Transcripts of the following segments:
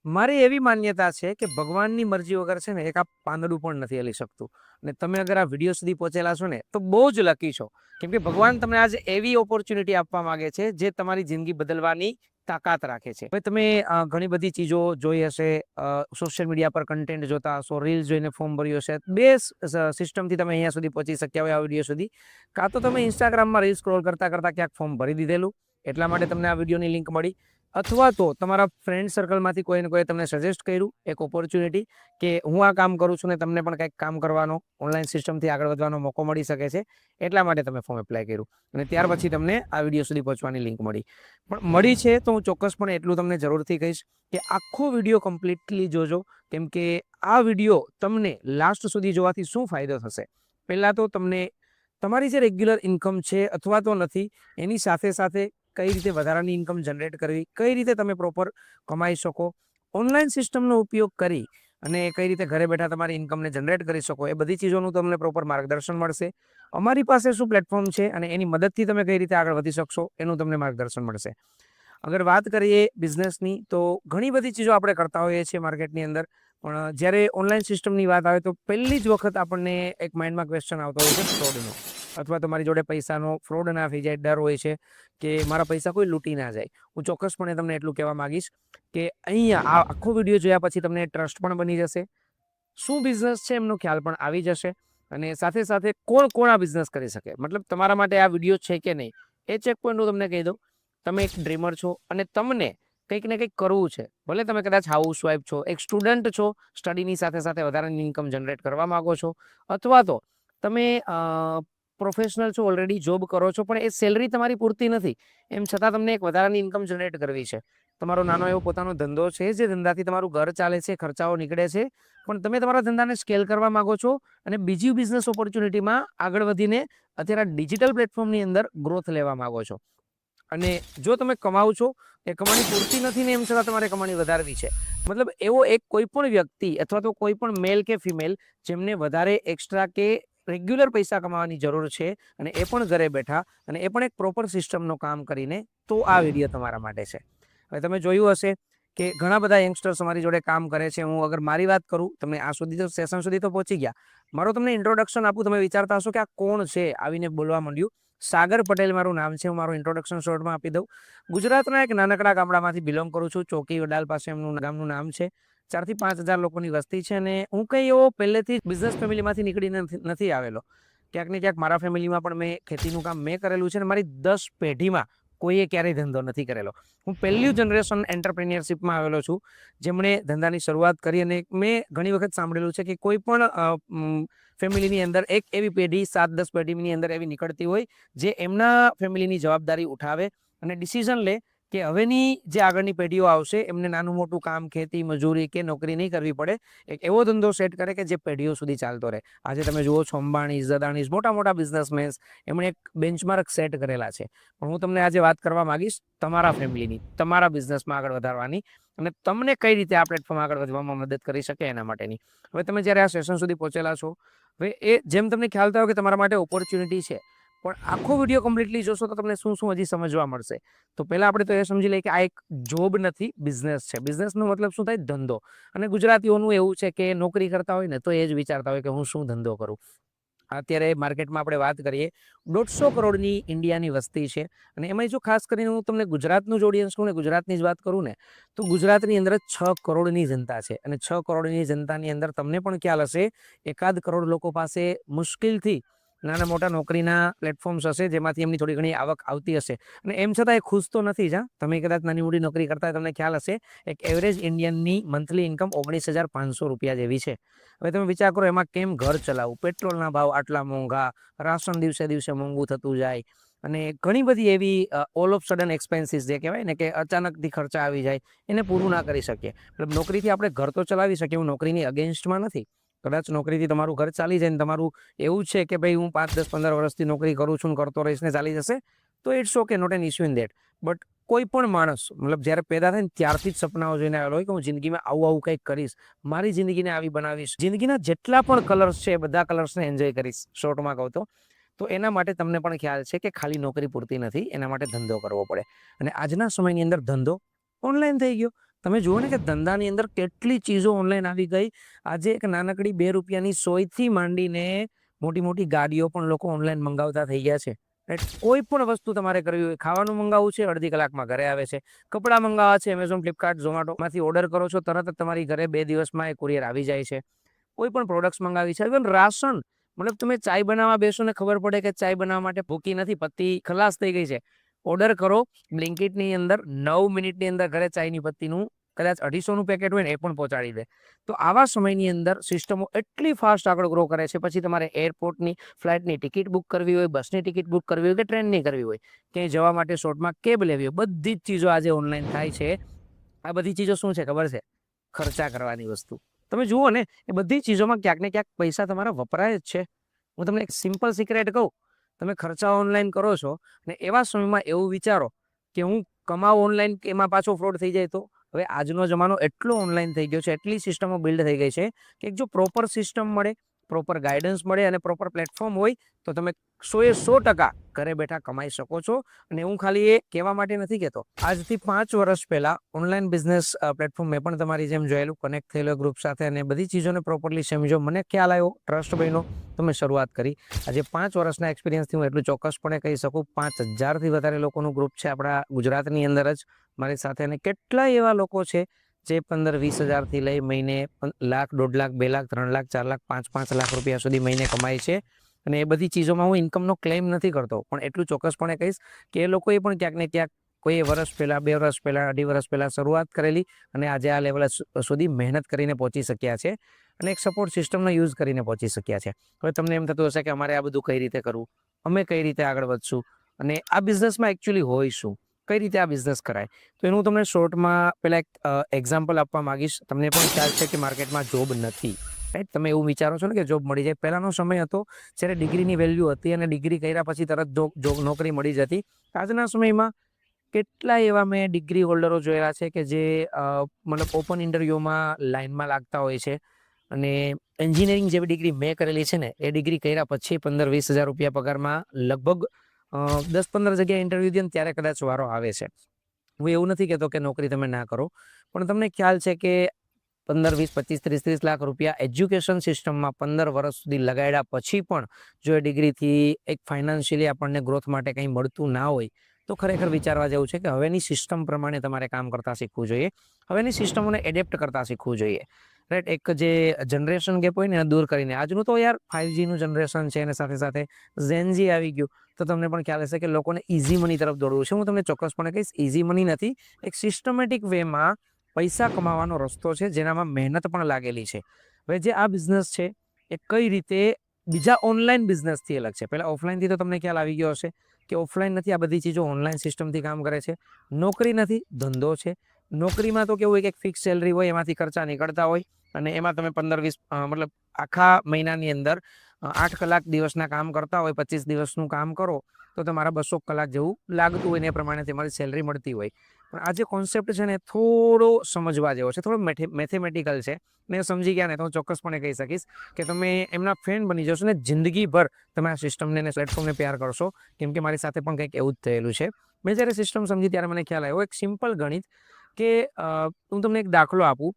મારી એવી માન્યતા છે કે ભગવાનની મરજી વગર છે ને એક આ પાંદડું પણ નથી હલી શકતું. અને તમે અગર આ વિડીયો સુધી પહોંચેલા છો ને તો બહુ જ લકી છો. કેમ કે ભગવાન તમને આજે એવી ઓપોર્ચ્યુનિટી આપવા માંગે છે જે તમારી જિંદગી બદલવાની તાકાત રાખે છે. હવે તમે ઘણી બધી ચીજો જોઈ હશે, સોશિયલ મીડિયા પર કન્ટેન્ટ જોતા હશો, રીલ્સ જોઈને ફોર્મ ભર્યું હશે. બે સિસ્ટમથી તમે અહીંયા સુધી પહોંચી શક્યા હોય આ વિડીયો સુધી. કાં તો તમે ઇન્સ્ટાગ્રામમાં રીલ સ્ક્રોલ કરતા કરતા ક્યાંક ફોર્મ ભરી દીધેલું એટલા માટે તમને આ વિડીયોની લિંક મળી, અથવા તો તમારા ફ્રેન્ડ સર્કલમાંથી કોઈને કોઈ તમને સજેસ્ટ કર્યું એક ઓપોર્ચ્યુનિટી કે હું આ કામ કરું છું ને તમને પણ કંઈક કામ કરવાનો, ઓનલાઈન સિસ્ટમથી આગળ વધવાનો મોકો મળી શકે છે, એટલા માટે તમે ફોર્મ એપ્લાય કર્યું અને ત્યાર પછી તમને આ વિડીયો સુધી પહોંચવાની લિંક મળી. પણ મળી છે તો હું ચોક્કસપણે એટલું તમને જરૂરથી કહીશ કે આખો વિડીયો કમ્પ્લીટલી જોજો, કેમ કે આ વિડીયો તમને લાસ્ટ સુધી જોવાથી શું ફાયદો થશે. પહેલાં તો તમને તમારી જે રેગ્યુલર ઇન્કમ છે અથવા તો નથી એની સાથે સાથે કઈ રીતે વધારાની ઇન્કમ જનરેટ કરવી, કઈ રીતે તમે પ્રોપર કમાઈ શકો, ઓનલાઈન સિસ્ટમનો ઉપયોગ કરી અને કઈ રીતે ઘરે બેઠા તમારી ઇન્કમને જનરેટ કરી શકો, એ બધી ચીજોનું તમને પ્રોપર માર્ગદર્શન મળશે. અમારી પાસે શું પ્લેટફોર્મ છે અને એની મદદથી તમે કઈ રીતે આગળ વધી શકશો એનું તમને માર્ગદર્શન મળશે. અગર વાત કરીએ બિઝનેસની તો ઘણી બધી ચીજો આપણે કરતા હોઈએ છીએ માર્કેટની અંદર, પણ જ્યારે ઓનલાઈન સિસ્ટમની વાત આવે તો પહેલી જ વખત આપણને એક માઇન્ડમાં ક્વેશ્ચન આવતો હોય છે ફ્રોડનો, અથવા તમારી જોડે પૈસાનો ફ્રોડ ના થઈ જાય, ડર હોય છે કે મારા પૈસા કોઈ લૂંટી ના જાય. હું ચોક્કસપણે તમને એટલું કહેવા માંગીશ કે અહીંયા આ આખો વિડીયો જોયા પછી તમને ટ્રસ્ટ પણ બની જશે, શું બિઝનેસ છે એમનો ખ્યાલ પણ આવી જશે, અને સાથે સાથે કોણ કોણ આ બિઝનેસ કરી શકે, મતલબ તમારા માટે આ વિડીયો છે કે નહીં એ ચેક પોઈન્ટ હું તમને કહી દઉં. તમે એક ડ્રીમર છો અને તમને કંઈક ને કંઈક કરવું છે, ભલે તમે કદાચ હાઉસવાઈફ છો, એક સ્ટુડન્ટ છો, સ્ટડીની સાથે સાથે વધારાની ઇન્કમ જનરેટ કરવા માંગો છો, અથવા તો તમે પ્રોફેશનલ છો, ઓલરેડી જોબ કરો છો પણ એ સેલરી તમારી પૂરતી નથી, એમ છતાં તમને એક વધારાની ઇન્કમ જનરેટ કરવી છે. તમારો નાનો એવો પોતાનો ધંધો છે જે ધંધાથી તમારું ઘર ચાલે છે, ખર્ચાઓ નીકળે છે, પણ તમે તમારા ધંધાને સ્કેલ કરવા માંગો છો અને બીજી બિઝનેસ ઓપોર્ચ્યુનિટીમાં આગળ વધીને અત્યારે ડિજિટલ પ્લેટફોર્મની અંદર ગ્રોથ લેવા માંગો છો. અને જો તમે કમાવો છો એ કમાણી પૂરતી નથી ને એમ છતાં તમારે કમાણી વધારવી છે, મતલબ એવો એક કોઈ પણ વ્યક્તિ અથવા તો કોઈ પણ મેલ કે ફિમેલ જેમને વધારે એક્સ્ટ્રા કે રેગ્યુલર પૈસા કમાવાની જરૂર છે અને એ પણ ઘરે બેઠા અને એ પણ એક પ્રોપર સિસ્ટમનું કામ કરીને, તો આ વિડીયો તમારા માટે છે. હવે તમે જોયું હશે કે ઘણા બધા યંગસ્ટર્સ અમારી જોડે કામ કરે છે. હું અગર મારી વાત કરું, તમે આ સુધી તો સેશન સુધી તો પહોંચી ગયા, મારો તમને ઇન્ટ્રોડક્શન આપું, તમે વિચારતા હશો કે આ કોણ છે આવીને બોલવા માંડ્યું. સાગર પટેલ મારું નામ છે. હું મારું ઇન્ટ્રોડક્શન શોર્ટમાં આપી દઉં. ગુજરાતના એક નાનકડા ગામડામાંથી બિલોંગ કરું છું. ચોકી વડાલ પાસે એમનું ગામનું નામ છે. 4 થી 5 હજાર લોકોની વસ્તી છે અને હું કંઈ એવો પહેલેથી બિઝનેસ ફેમિલીમાંથી નીકળીને નથી આવેલો. ક્યાંક ને ક્યાંક મારા ફેમિલીમાં પણ મેં ખેતીનું કામ મેં કરેલું છે અને મારી 10 પેઢીમાં કોઈએ ક્યારેય ધંધો નથી કરેલો. હું પહેલી જનરેશન એન્ટરપ્રિન્યોરશિપમાં આવેલો છું, જેમણે ધંધાની શરૂઆત કરી. અને મેં ઘણી વખત સાંભળેલું છે કે કોઈ પણ ફેમિલીની અંદર એક એવી પેઢી 7-10 પેઢીની અંદર એવી નીકળતી હોય જે એમના ફેમિલીની જવાબદારી ઉઠાવે અને ડિસિઝન લે કે હવેની જે આગળની પેઢીઓ આવશે એમને નાનું મોટું કામ, ખેતી, મજૂરી કે નોકરી નહીં કરવી પડે, એક એવો ધંધો સેટ કરે કે જે પેઢીઓ સુધી ચાલતો રહે. આજે તમે જુઓ છો અંબાણી, અદાણી, મોટા મોટા બિઝનેસમેન, એમણે એક બેન્ચમાર્ક સેટ કરેલા છે. પણ હું તમને આજે વાત કરવા માંગીશ તમારા ફેમિલીની, તમારા બિઝનેસમાં આગળ વધારવાની અને તમને કઈ રીતે આ પ્લેટફોર્મ આગળ વધવામાં મદદ કરી શકે એના માટેની. હવે તમે જ્યારે આ સેશન સુધી પહોંચેલા છો, હવે એ જેમ તમને ખ્યાલ થયો કે તમારા માટે ઓપોર્ચ્યુનિટી છે, પણ આખો વિડીયો કમ્પ્લીટલી જોશો તો તમને શું શું હજી સમજવા મળશે. તો પહેલા આપણે તો એ સમજી લઈએ કે આ એક જોબ નથી, બિઝનેસ છે. બિઝનેસનો મતલબ શું થાય? ધંધો. અને ગુજરાતીઓનું એવું છે કે નોકરી કરતા હોય ને તો એ જ વિચારતા હોય કે હું શું ધંધો કરું. અત્યારે માર્કેટમાં આપણે વાત કરીએ, 150 કરોડની ઇન્ડિયાની વસ્તી છે અને એમાં જો ખાસ કરીને હું તમને ગુજરાતનું જ ઓડિયન્સ કહું ને, ગુજરાતની જ વાત કરું ને, તો ગુજરાતની અંદર 6 કરોડની જનતા છે અને 6 કરોડની જનતાની અંદર તમને પણ ખ્યાલ હશે 1 કરોડ લોકો પાસે મુશ્કેલથી નાના મોટા નોકરીના પ્લેટફોર્મ્સ હશે જેમાંથી એમની થોડી ઘણી આવક આવતી હશે અને એમ છતાં એ ખુશ તો નથી જ. તમે કદાચ નાની મોટી નોકરી કરતા તમને ખ્યાલ હશે એક એવરેજ ઇન્ડિયનની મંથલી ઇન્કમ 19,500 રૂપિયા જેવી છે. હવે તમે વિચાર કરો એમાં કેમ ઘર ચલાવવું, પેટ્રોલના ભાવ આટલા મોંઘા, રાશન દિવસે દિવસે મોંઘું થતું જાય અને ઘણી બધી એવી ઓલ ઓફ સડન એક્સપેન્સીસ જે કહેવાય ને કે અચાનકથી ખર્ચા આવી જાય, એને પૂરું ના કરી શકીએ. મતલબ નોકરીથી આપણે ઘર તો ચલાવી શકીએ, હું નોકરીની અગેન્સ્ટમાં નથી. કદાચ નોકરીથી તમારું ઘર ચાલી જાય ને તમારું એવું છે કે ભાઈ હું 5, 10, 15 વર્ષથી નોકરી કરું છું, કરતો રહીશ ને ચાલી જશે, તો it's okay, not an issue in that. But કોઈ પણ માણસ મતલબ જ્યારે પેદા થાય ને ત્યારથી જ સપનાઓ જોઈને આવેલો હોય કે હું જિંદગીમાં આવું આવું કંઈક કરીશ, મારી જિંદગીને આવી બનાવીશ, જિંદગીના જેટલા પણ કલર્સ છે એ બધા કલર્સને એન્જોય કરીશ, શોર્ટમાં કહું તો એના માટે તમને પણ ખ્યાલ છે કે ખાલી નોકરી પૂરતી નથી, એના માટે ધંધો કરવો પડે. અને આજના સમયની અંદર ધંધો ઓનલાઈન થઈ ગયો. તમે જુઓ ને કે ધંધાની અંદર કેટલી ચીજો ઓનલાઈન આવી ગઈ. આજે એક નાનકડી 2 રૂપિયાની સોયથી માંડીને મોટી મોટી ગાડીઓ પણ લોકો ઓનલાઈન મંગાવતા થઈ ગયા છે. કોઈ પણ વસ્તુ તમારે કરવી હોય, ખાવાનું મંગાવવું છે, અડધી કલાકમાં ઘરે આવે છે. કપડાં મંગાવવા છે, એમેઝોન, ફ્લિપકાર્ટ, ઝોમેટોમાંથી ઓર્ડર કરો છો, તરત જ તમારી ઘરે 2 દિવસમાં એ કુરિયર આવી જાય છે. કોઈ પણ પ્રોડક્ટ્સ મંગાવી છે, ઇવન રાશન. મતલબ તમે ચાય બનાવવા બેસો ને ખબર પડે કે ચાય બનાવવા માટે ભૂકી નથી, પત્તી ખલાસ થઈ ગઈ છે. ઓર્ડર કરો, બ્લિંકિટની અંદર 9 મિનિટની અંદર ઘરે ચાયની પત્તીનું કદાચ 250નું પેકેટ હોય ને એ પણ પહોંચાડી દે. તો આવા સમયની અંદર સિસ્ટમો એટલી ફાસ્ટ આગળ ગ્રો કરે છે. પછી તમારે એરપોર્ટની ફ્લાઇટની ટિકિટ બુક કરવી હોય, બસની ટિકિટ બુક કરવી હોય કે ટ્રેનની કરવી હોય, ક્યાંય જવા માટે શોર્ટમાં કેબ લેવી હોય, બધી જ ચીજો આજે ઓનલાઈન થાય છે. આ બધી ચીજો શું છે ખબર છે? ખર્ચા કરવાની વસ્તુ. તમે જુઓ ને એ બધી ચીજોમાં ક્યાંક ને ક્યાંક પૈસા તમારા વપરાય જ છે. હું તમને એક સિમ્પલ સિક્રેટ કહું, તમે ખર્ચા ઓનલાઈન કરો છો ને એવા સમયમાં એવું વિચારો કે હું કમાવું ઓનલાઈન, એમાં પાછો ફ્રોડ થઈ જાય તો? હવે આજનો જમાનો એટલો ઓનલાઈન થઈ ગયો છે, એટલી સિસ્ટમો બિલ્ડ થઈ ગઈ છે કે જો પ્રોપર સિસ્ટમ મળે, પ્રોપર ગાઈડન્સ મળે અને પ્રોપર પ્લેટફોર્મ હોય તો તમે 100% ઘરે બેઠા કમાઈ શકો છો. અને હું ખાલી એ કહેવા માટે નથી કહેતો. આજથી 5 વર્ષ પહેલા ઓનલાઈન બિઝનેસ પ્લેટફોર્મ મેં પણ તમારી જેમ જોયેલું, કનેક્ટ થયેલો ગ્રુપ સાથે અને બધી ચીજોને પ્રોપરલી સમજો, મને ખ્યાલ આવ્યો, ટ્રસ્ટ બન્યો તો મેં શરૂઆત કરી. આજે 5 વર્ષના એક્સપિરિયન્સથી હું એટલું ચોક્કસપણે કહી શકું, 5000થી વધારે લોકોનું ગ્રુપ છે આપણા ગુજરાતની અંદર જ મારી સાથે. અને કેટલાય એવા લોકો છે જે 15-20 હજારથી લઈ મહિને લાખ, 1.5 લાખ, 2 લાખ, 3 લાખ, 4 લાખ, 5 લાખ રૂપિયા સુધી મહિને કમાય છે. અને એ બધી ચીજોમાં હું ઇન્કમનો ક્લેમ નથી કરતો, પણ એટલું ચોક્કસપણે કહીશ કે એ લોકોએ પણ ક્યાંક ને ક્યાંક કોઈ વર્ષ પહેલાં, 2 વર્ષ પહેલાં, 2.5 વર્ષ પહેલાં શરૂઆત કરેલી અને આજે આ લેવલ સુધી મહેનત કરીને પહોંચી શક્યા છે અને એક સપોર્ટ સિસ્ટમનો યુઝ કરીને પહોંચી શક્યા છે. હવે તમને એમ થતું હશે કે અમારે આ બધું કઈ રીતે કરવું, અમે કઈ રીતે આગળ વધશું અને આ બિઝનેસમાં એકચ્યુઅલી હોય શું, કઈ રીતે આ બિઝનેસ કરાય, તો એનું તમને શોર્ટમાં પહેલાં એક એક્ઝામ્પલ આપવા માંગીશ. તમને પણ ખ્યાલ છે કે માર્કેટમાં જોબ નથી, રાઈટ? તમે એવું વિચારો છો ને કે જોબ મળી જાય. પહેલાંનો સમય હતો જ્યારે ડિગ્રીની વેલ્યુ હતી અને ડિગ્રી કર્યા પછી તરત જોબ નોકરી મળી જતી. આજના સમયમાં કેટલા એવા મેં ડિગ્રી હોલ્ડરો જોયેલા છે કે જે મતલબ ઓપન ઇન્ટરવ્યૂમાં લાઇનમાં લાગતા હોય છે. અને એન્જિનિયરિંગ જેવી ડિગ્રી મેં કરેલી છે ને, એ ડિગ્રી કર્યા પછી 15-20 હજાર રૂપિયા પગારમાં લગભગ 10-15 જગ્યાએ ઇન્ટરવ્યૂ દે ને ત્યારે કદાચ વારો આવે છે. હું એવું નથી કહેતો કે નોકરી તમે ના કરો, પણ તમને ખ્યાલ છે કે 15-20, 25, 30 લાખ રૂપિયા એજ્યુકેશન સિસ્ટમમાં 15 વર્ષ સુધી લગાડ્યા પછી પણ જો એ ડિગ્રીથી એક ફાઇનાન્શિયલી આપણને ગ્રોથ માટે કંઈ મળતું ના હોય તો ખરેખર વિચારવા જેવું છે કે હવેની સિસ્ટમ પ્રમાણે તમારે કામ કરતા શીખવું જોઈએ, હવેની સિસ્ટમોને એડેપ્ટ કરતા શીખવું જોઈએ, રાઈટ? એક જે જનરેશન ગેપ હોય ને એને દૂર કરીને, આજનું તો યાર 5Gનું જનરેશન છે અને સાથે સાથે ઝેનજી આવી ગયું, તો તમને પણ ખ્યાલ હશે કે લોકોને ઇઝી મની તરફ દોડવું છે. હું તમને ચોક્કસપણે કહીશ, ઇઝી મની નથી, એક સિસ્ટમેટિક વેમાં પૈસા કમાવાનો રસ્તો છે જેનામાં મહેનત પણ લાગેલી છે. હવે જે આ બિઝનેસ છે એ કઈ રીતે બીજા ઓનલાઈન બિઝનેસથી અલગ છે. પહેલાં ઓફલાઈનથી તો તમને ખ્યાલ આવી ગયો હશે કે ઓફલાઈન નથી, આ બધી ચીજો ઓનલાઈન સિસ્ટમથી કામ કરે છે. નોકરી નથી, ધંધો છે. નોકરીમાં તો કેવું હોય કે એક ફિક્સ સેલરી હોય, એમાંથી ખર્ચા નીકળતા હોય અને એમાં તમે 15-20 મતલબ આખા મહિનાની અંદર 8 કલાક દિવસના કામ કરતા હોય, 25 દિવસનું કામ કરો તો તમારા 200 કલાક જેવું લાગતું હોય ને એ પ્રમાણે તમારી સેલરી મળતી હોય. પણ આ જે કોન્સેપ્ટ છે ને થોડો સમજવા જેવો છે, થોડો મેથેમેટિકલ છે. ને સમજી ગયા ને તો હું ચોક્કસપણે કહી શકીશ કે તમે એમના ફ્રેન્ડ બની જશો ને જિંદગીભર તમે આ સિસ્ટમને અને પ્લેટફોર્મને પ્યાર કરશો. કેમ કે મારી સાથે પણ કંઈક એવું જ થયેલું છે. મેં જ્યારે સિસ્ટમ સમજી ત્યારે મને ખ્યાલ આવ્યો એક સિમ્પલ ગણિત કે હું તમને એક દાખલો આપું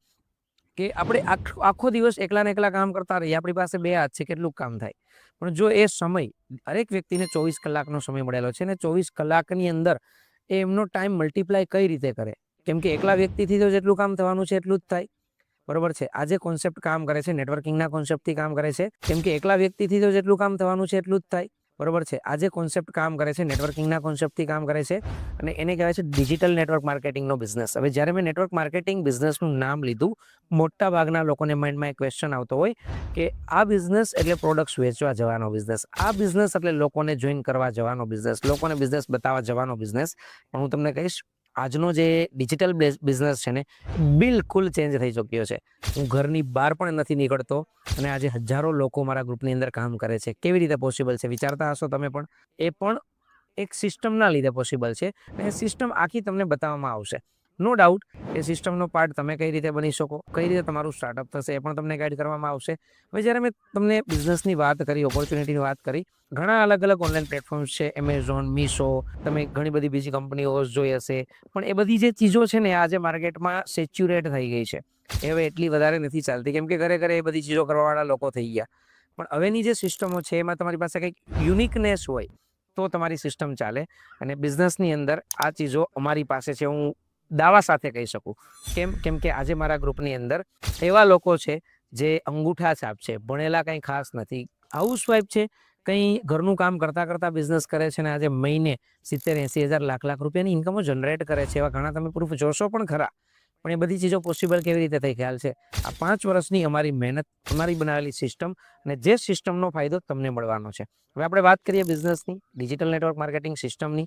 કે આપણે આખો દિવસ એકલા ને એકલા કામ કરતા રહીએ, આપણી પાસે 2 હાથ છે, કેટલું કામ થાય? પણ જો એ સમય દરેક વ્યક્તિને 24 કલાકનો સમય મળેલો છે ને 24 કલાકની અંદર એમનો ટાઈમ મલ્ટીપ્લાય કઈ રીતે કરે? કેમ કે એકલા વ્યક્તિથી તો જેટલું કામ થવાનું છે એટલું જ થાય, બરોબર છે? આ જે કોન્સેપ્ટ કામ કરે છે નેટવર્કિંગના કોન્સેપ્ટથી કામ કરે છે. કેમ કે એકલા વ્યક્તિથી તો જેટલું કામ થવાનું છે એટલું જ થાય, બરોબર છે? આ જે કોન્સેપ્ટ કામ કરે છે નેટવર્કિંગના કોન્સેપ્ટથી કામ કરે છે અને એને કહેવાય છે ડિજિટલ નેટવર્ક માર્કેટિંગનો બિઝનેસ. હવે જ્યારે મેં નેટવર્ક માર્કેટિંગ બિઝનેસનું નામ લીધું, મોટા ભાગના લોકોને માઇન્ડમાં એક ક્વેશ્ચન આવતો હોય કે આ બિઝનેસ એટલે પ્રોડક્ટ્સ વેચવા જવાનો બિઝનેસ, આ બિઝનેસ એટલે લોકોને જોઈન કરવા જવાનો બિઝનેસ, લોકોને બિઝનેસ બતાવવા જવાનો બિઝનેસ. પણ હું તમને કહીશ, આજનો જે ડિજિટલ બિઝનેસ છે ને બિલકુલ ચેન્જ થઈ ચૂક્યો છે. હું ઘરની બહાર પણ નથી નીકળતો અને આજે હજારો લોકો મારા ગ્રુપની અંદર કામ કરે છે. કેવી રીતે પોસિબલ છે વિચારતા હશો તમે પણ? એ પણ એક સિસ્ટમના લીધે પોસિબલ છે અને એ સિસ્ટમ આખી તમને બતાવવામાં આવશે. નો ડાઉટ એ સિસ્ટમનો પાર્ટ તમે કઈ રીતે બની શકો, કઈ રીતે તમારું સ્ટાર્ટઅપ થશે એ પણ તમને ગાઈડ કરવામાં આવશે. હવે જ્યારે મેં તમને બિઝનેસની વાત કરી, ઓપોર્ચ્યુનિટીની વાત કરી, ઘણા અલગ અલગ ઓનલાઈન પ્લેટફોર્મ્સ છે, એમેઝોન, મીશો, તમે ઘણી બધી બીજી કંપનીઓ જોઈ હશે, પણ એ બધી જે ચીજો છે ને આજે માર્કેટમાં સેચ્યુરેટ થઈ ગઈ છે. એ હવે એટલી વધારે નથી ચાલતી, કેમ કે ઘરે ઘરે એ બધી ચીજો કરવાવાળા લોકો થઈ ગયા. પણ હવેની જે સિસ્ટમો છે એમાં તમારી પાસે કંઈક યુનિકનેસ હોય તો તમારી સિસ્ટમ ચાલે. અને બિઝનેસની અંદર આ ચીજો અમારી પાસે છે, હું દાવા સાથે કહી શકું. કેમ કે આજે મારા ગ્રુપની અંદર એવા લોકો છે જે અંગૂઠા છાપ છે, ભણેલા કંઈ ખાસ નથી, હાઉસવાઈફ છે, કંઈ ઘરનું કામ કરતાં કરતાં બિઝનેસ કરે છે, ને આજે મહિને 70-80 હજાર લાખ રૂપિયાની ઇન્કમો જનરેટ કરે છે. એવા ઘણા તમે પ્રૂફ જોશો પણ ખરા. પણ એ બધી ચીજો પોસિબલ કેવી રીતે થઈ ખ્યાલ છે? આ 5 વર્ષની અમારી મહેનત, અમારી બનાવેલી સિસ્ટમ, અને જે સિસ્ટમનો ફાયદો તમને મળવાનો છે. હવે આપણે વાત કરીએ બિઝનેસની, ડિજિટલ નેટવર્ક માર્કેટિંગ સિસ્ટમની.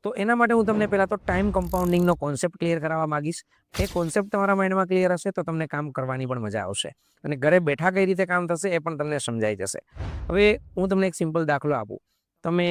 તો એના માટે હું તમને પહેલાં તો ટાઈમ કમ્પાઉન્ડિંગનો કોન્સેપ્ટ ક્લિયર કરાવવા માંગીશ. એ કોન્સેપ્ટ તમારા માઇન્ડમાં ક્લિયર હશે તો તમને કામ કરવાની પણ મજા આવશે, અને ઘરે બેઠા કઈ રીતે કામ થશે એ પણ તમને સમજાઈ જશે. હવે હું તમને એક સિમ્પલ દાખલો આપું. તમે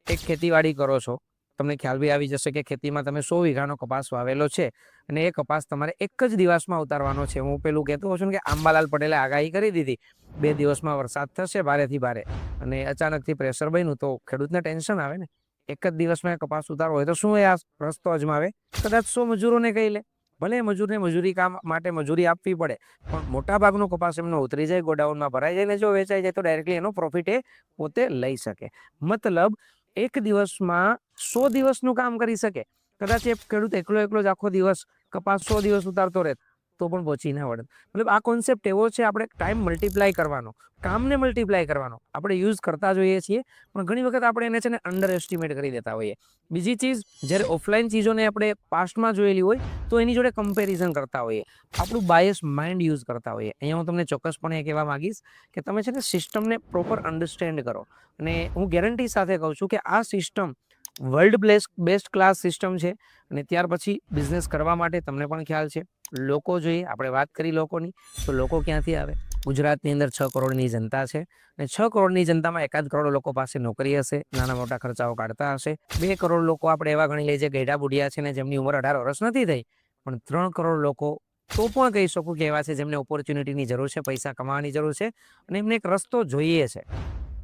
એક ખેતીવાડી કરો છો, તમને ખ્યાલ બી આવી જશે કે ખેતીમાં તમે 100 વીઘાનો કપાસ વાવેલો છે, અને એ કપાસ તમારે એક જ દિવસમાં ઉતારવાનો છે. હું પેલું કહેતો હોઉં છું કે આંબાલાલ પટેલે આગાહી કરી દીધી 2 દિવસમાં વરસાદ થશે ભારેથી ભારે, અને અચાનકથી પ્રેશર બન્યું તો ખેડૂતને ટેન્શન આવે ને. એક જ દિવસમાં કપાસ ઉતારવો હોય તો શું એ આ રસ્તો અજમાવે? કદાચ 100 મજૂરોને કહી લે, ભલે મજૂરને મજૂરી કામ માટે મજૂરી આપવી પડે, પણ મોટા ભાગનો કપાસ એમનો ઉતરી જાય, ગોડાઉનમાં ભરાઈ જાય, ને જો વેચાઈ જાય તો ડાયરેક્ટલી એનો પ્રોફિટ એ પોતે લઈ શકે. મતલબ એક દિવસમાં 100 દિવસનું કામ કરી શકે. કદાચ એ ખેડૂત એકલો જ આખો દિવસ કપાસ 100 દિવસ ઉતારતો રહે તો પણ પહોંચી ના વળે. મતલબ આ કોન્સેપ્ટ એવો છે, આપણે ટાઈમ મલ્ટીપ્લાય કરવાનો, કામને મલ્ટીપ્લાય કરવાનો આપણે યુઝ કરતા જોઈએ છીએ, પણ ઘણી વખત આપણે એને છે ને અંડર એસ્ટિમેટ કરી દેતા હોઈએ. બીજી ચીજ, જ્યારે ઓફલાઈન ચીજોને આપણે પાસ્ટમાં જોયેલી હોય તો એની જોડે કમ્પેરિઝન કરતા હોઈએ, આપણું બાયસ માઇન્ડ યુઝ કરતા હોઈએ. અહીંયા હું તમને ચોક્કસપણે કહેવા માંગીશ કે તમે છે ને સિસ્ટમને પ્રોપર અન્ડરસ્ટેન્ડ કરો, અને હું ગેરંટી સાથે કહું છું કે આ system world best class system છે. અને ત્યાર પછી બિઝનેસ કરવા માટે તમને પણ ખ્યાલ છે, લોકો જોઈએ. આપણે વાત કરી લોકોની, તો લોકો ક્યાંથી આવે? ગુજરાતની અંદર 6 કરોડની જનતા છે, અને 6 કરોડની જનતામાં 1 કરોડ લોકો પાસે નોકરી હશે, નાના મોટા ખર્ચાઓ કાઢતા હશે. 2 કરોડ લોકો આપણે એવા ગણી લઈએ જે ગઈઢા બુઢિયા છે ને જેમની ઉંમર 18 વર્ષ નથી થઈ, પણ 3 કરોડ લોકો તો પણ કહી શકું કે એવા છે જેમને ઓપોર્ચ્યુનિટીની જરૂર છે, પૈસા કમાવાની જરૂર છે, અને એમને એક રસ્તો જોઈએ છે.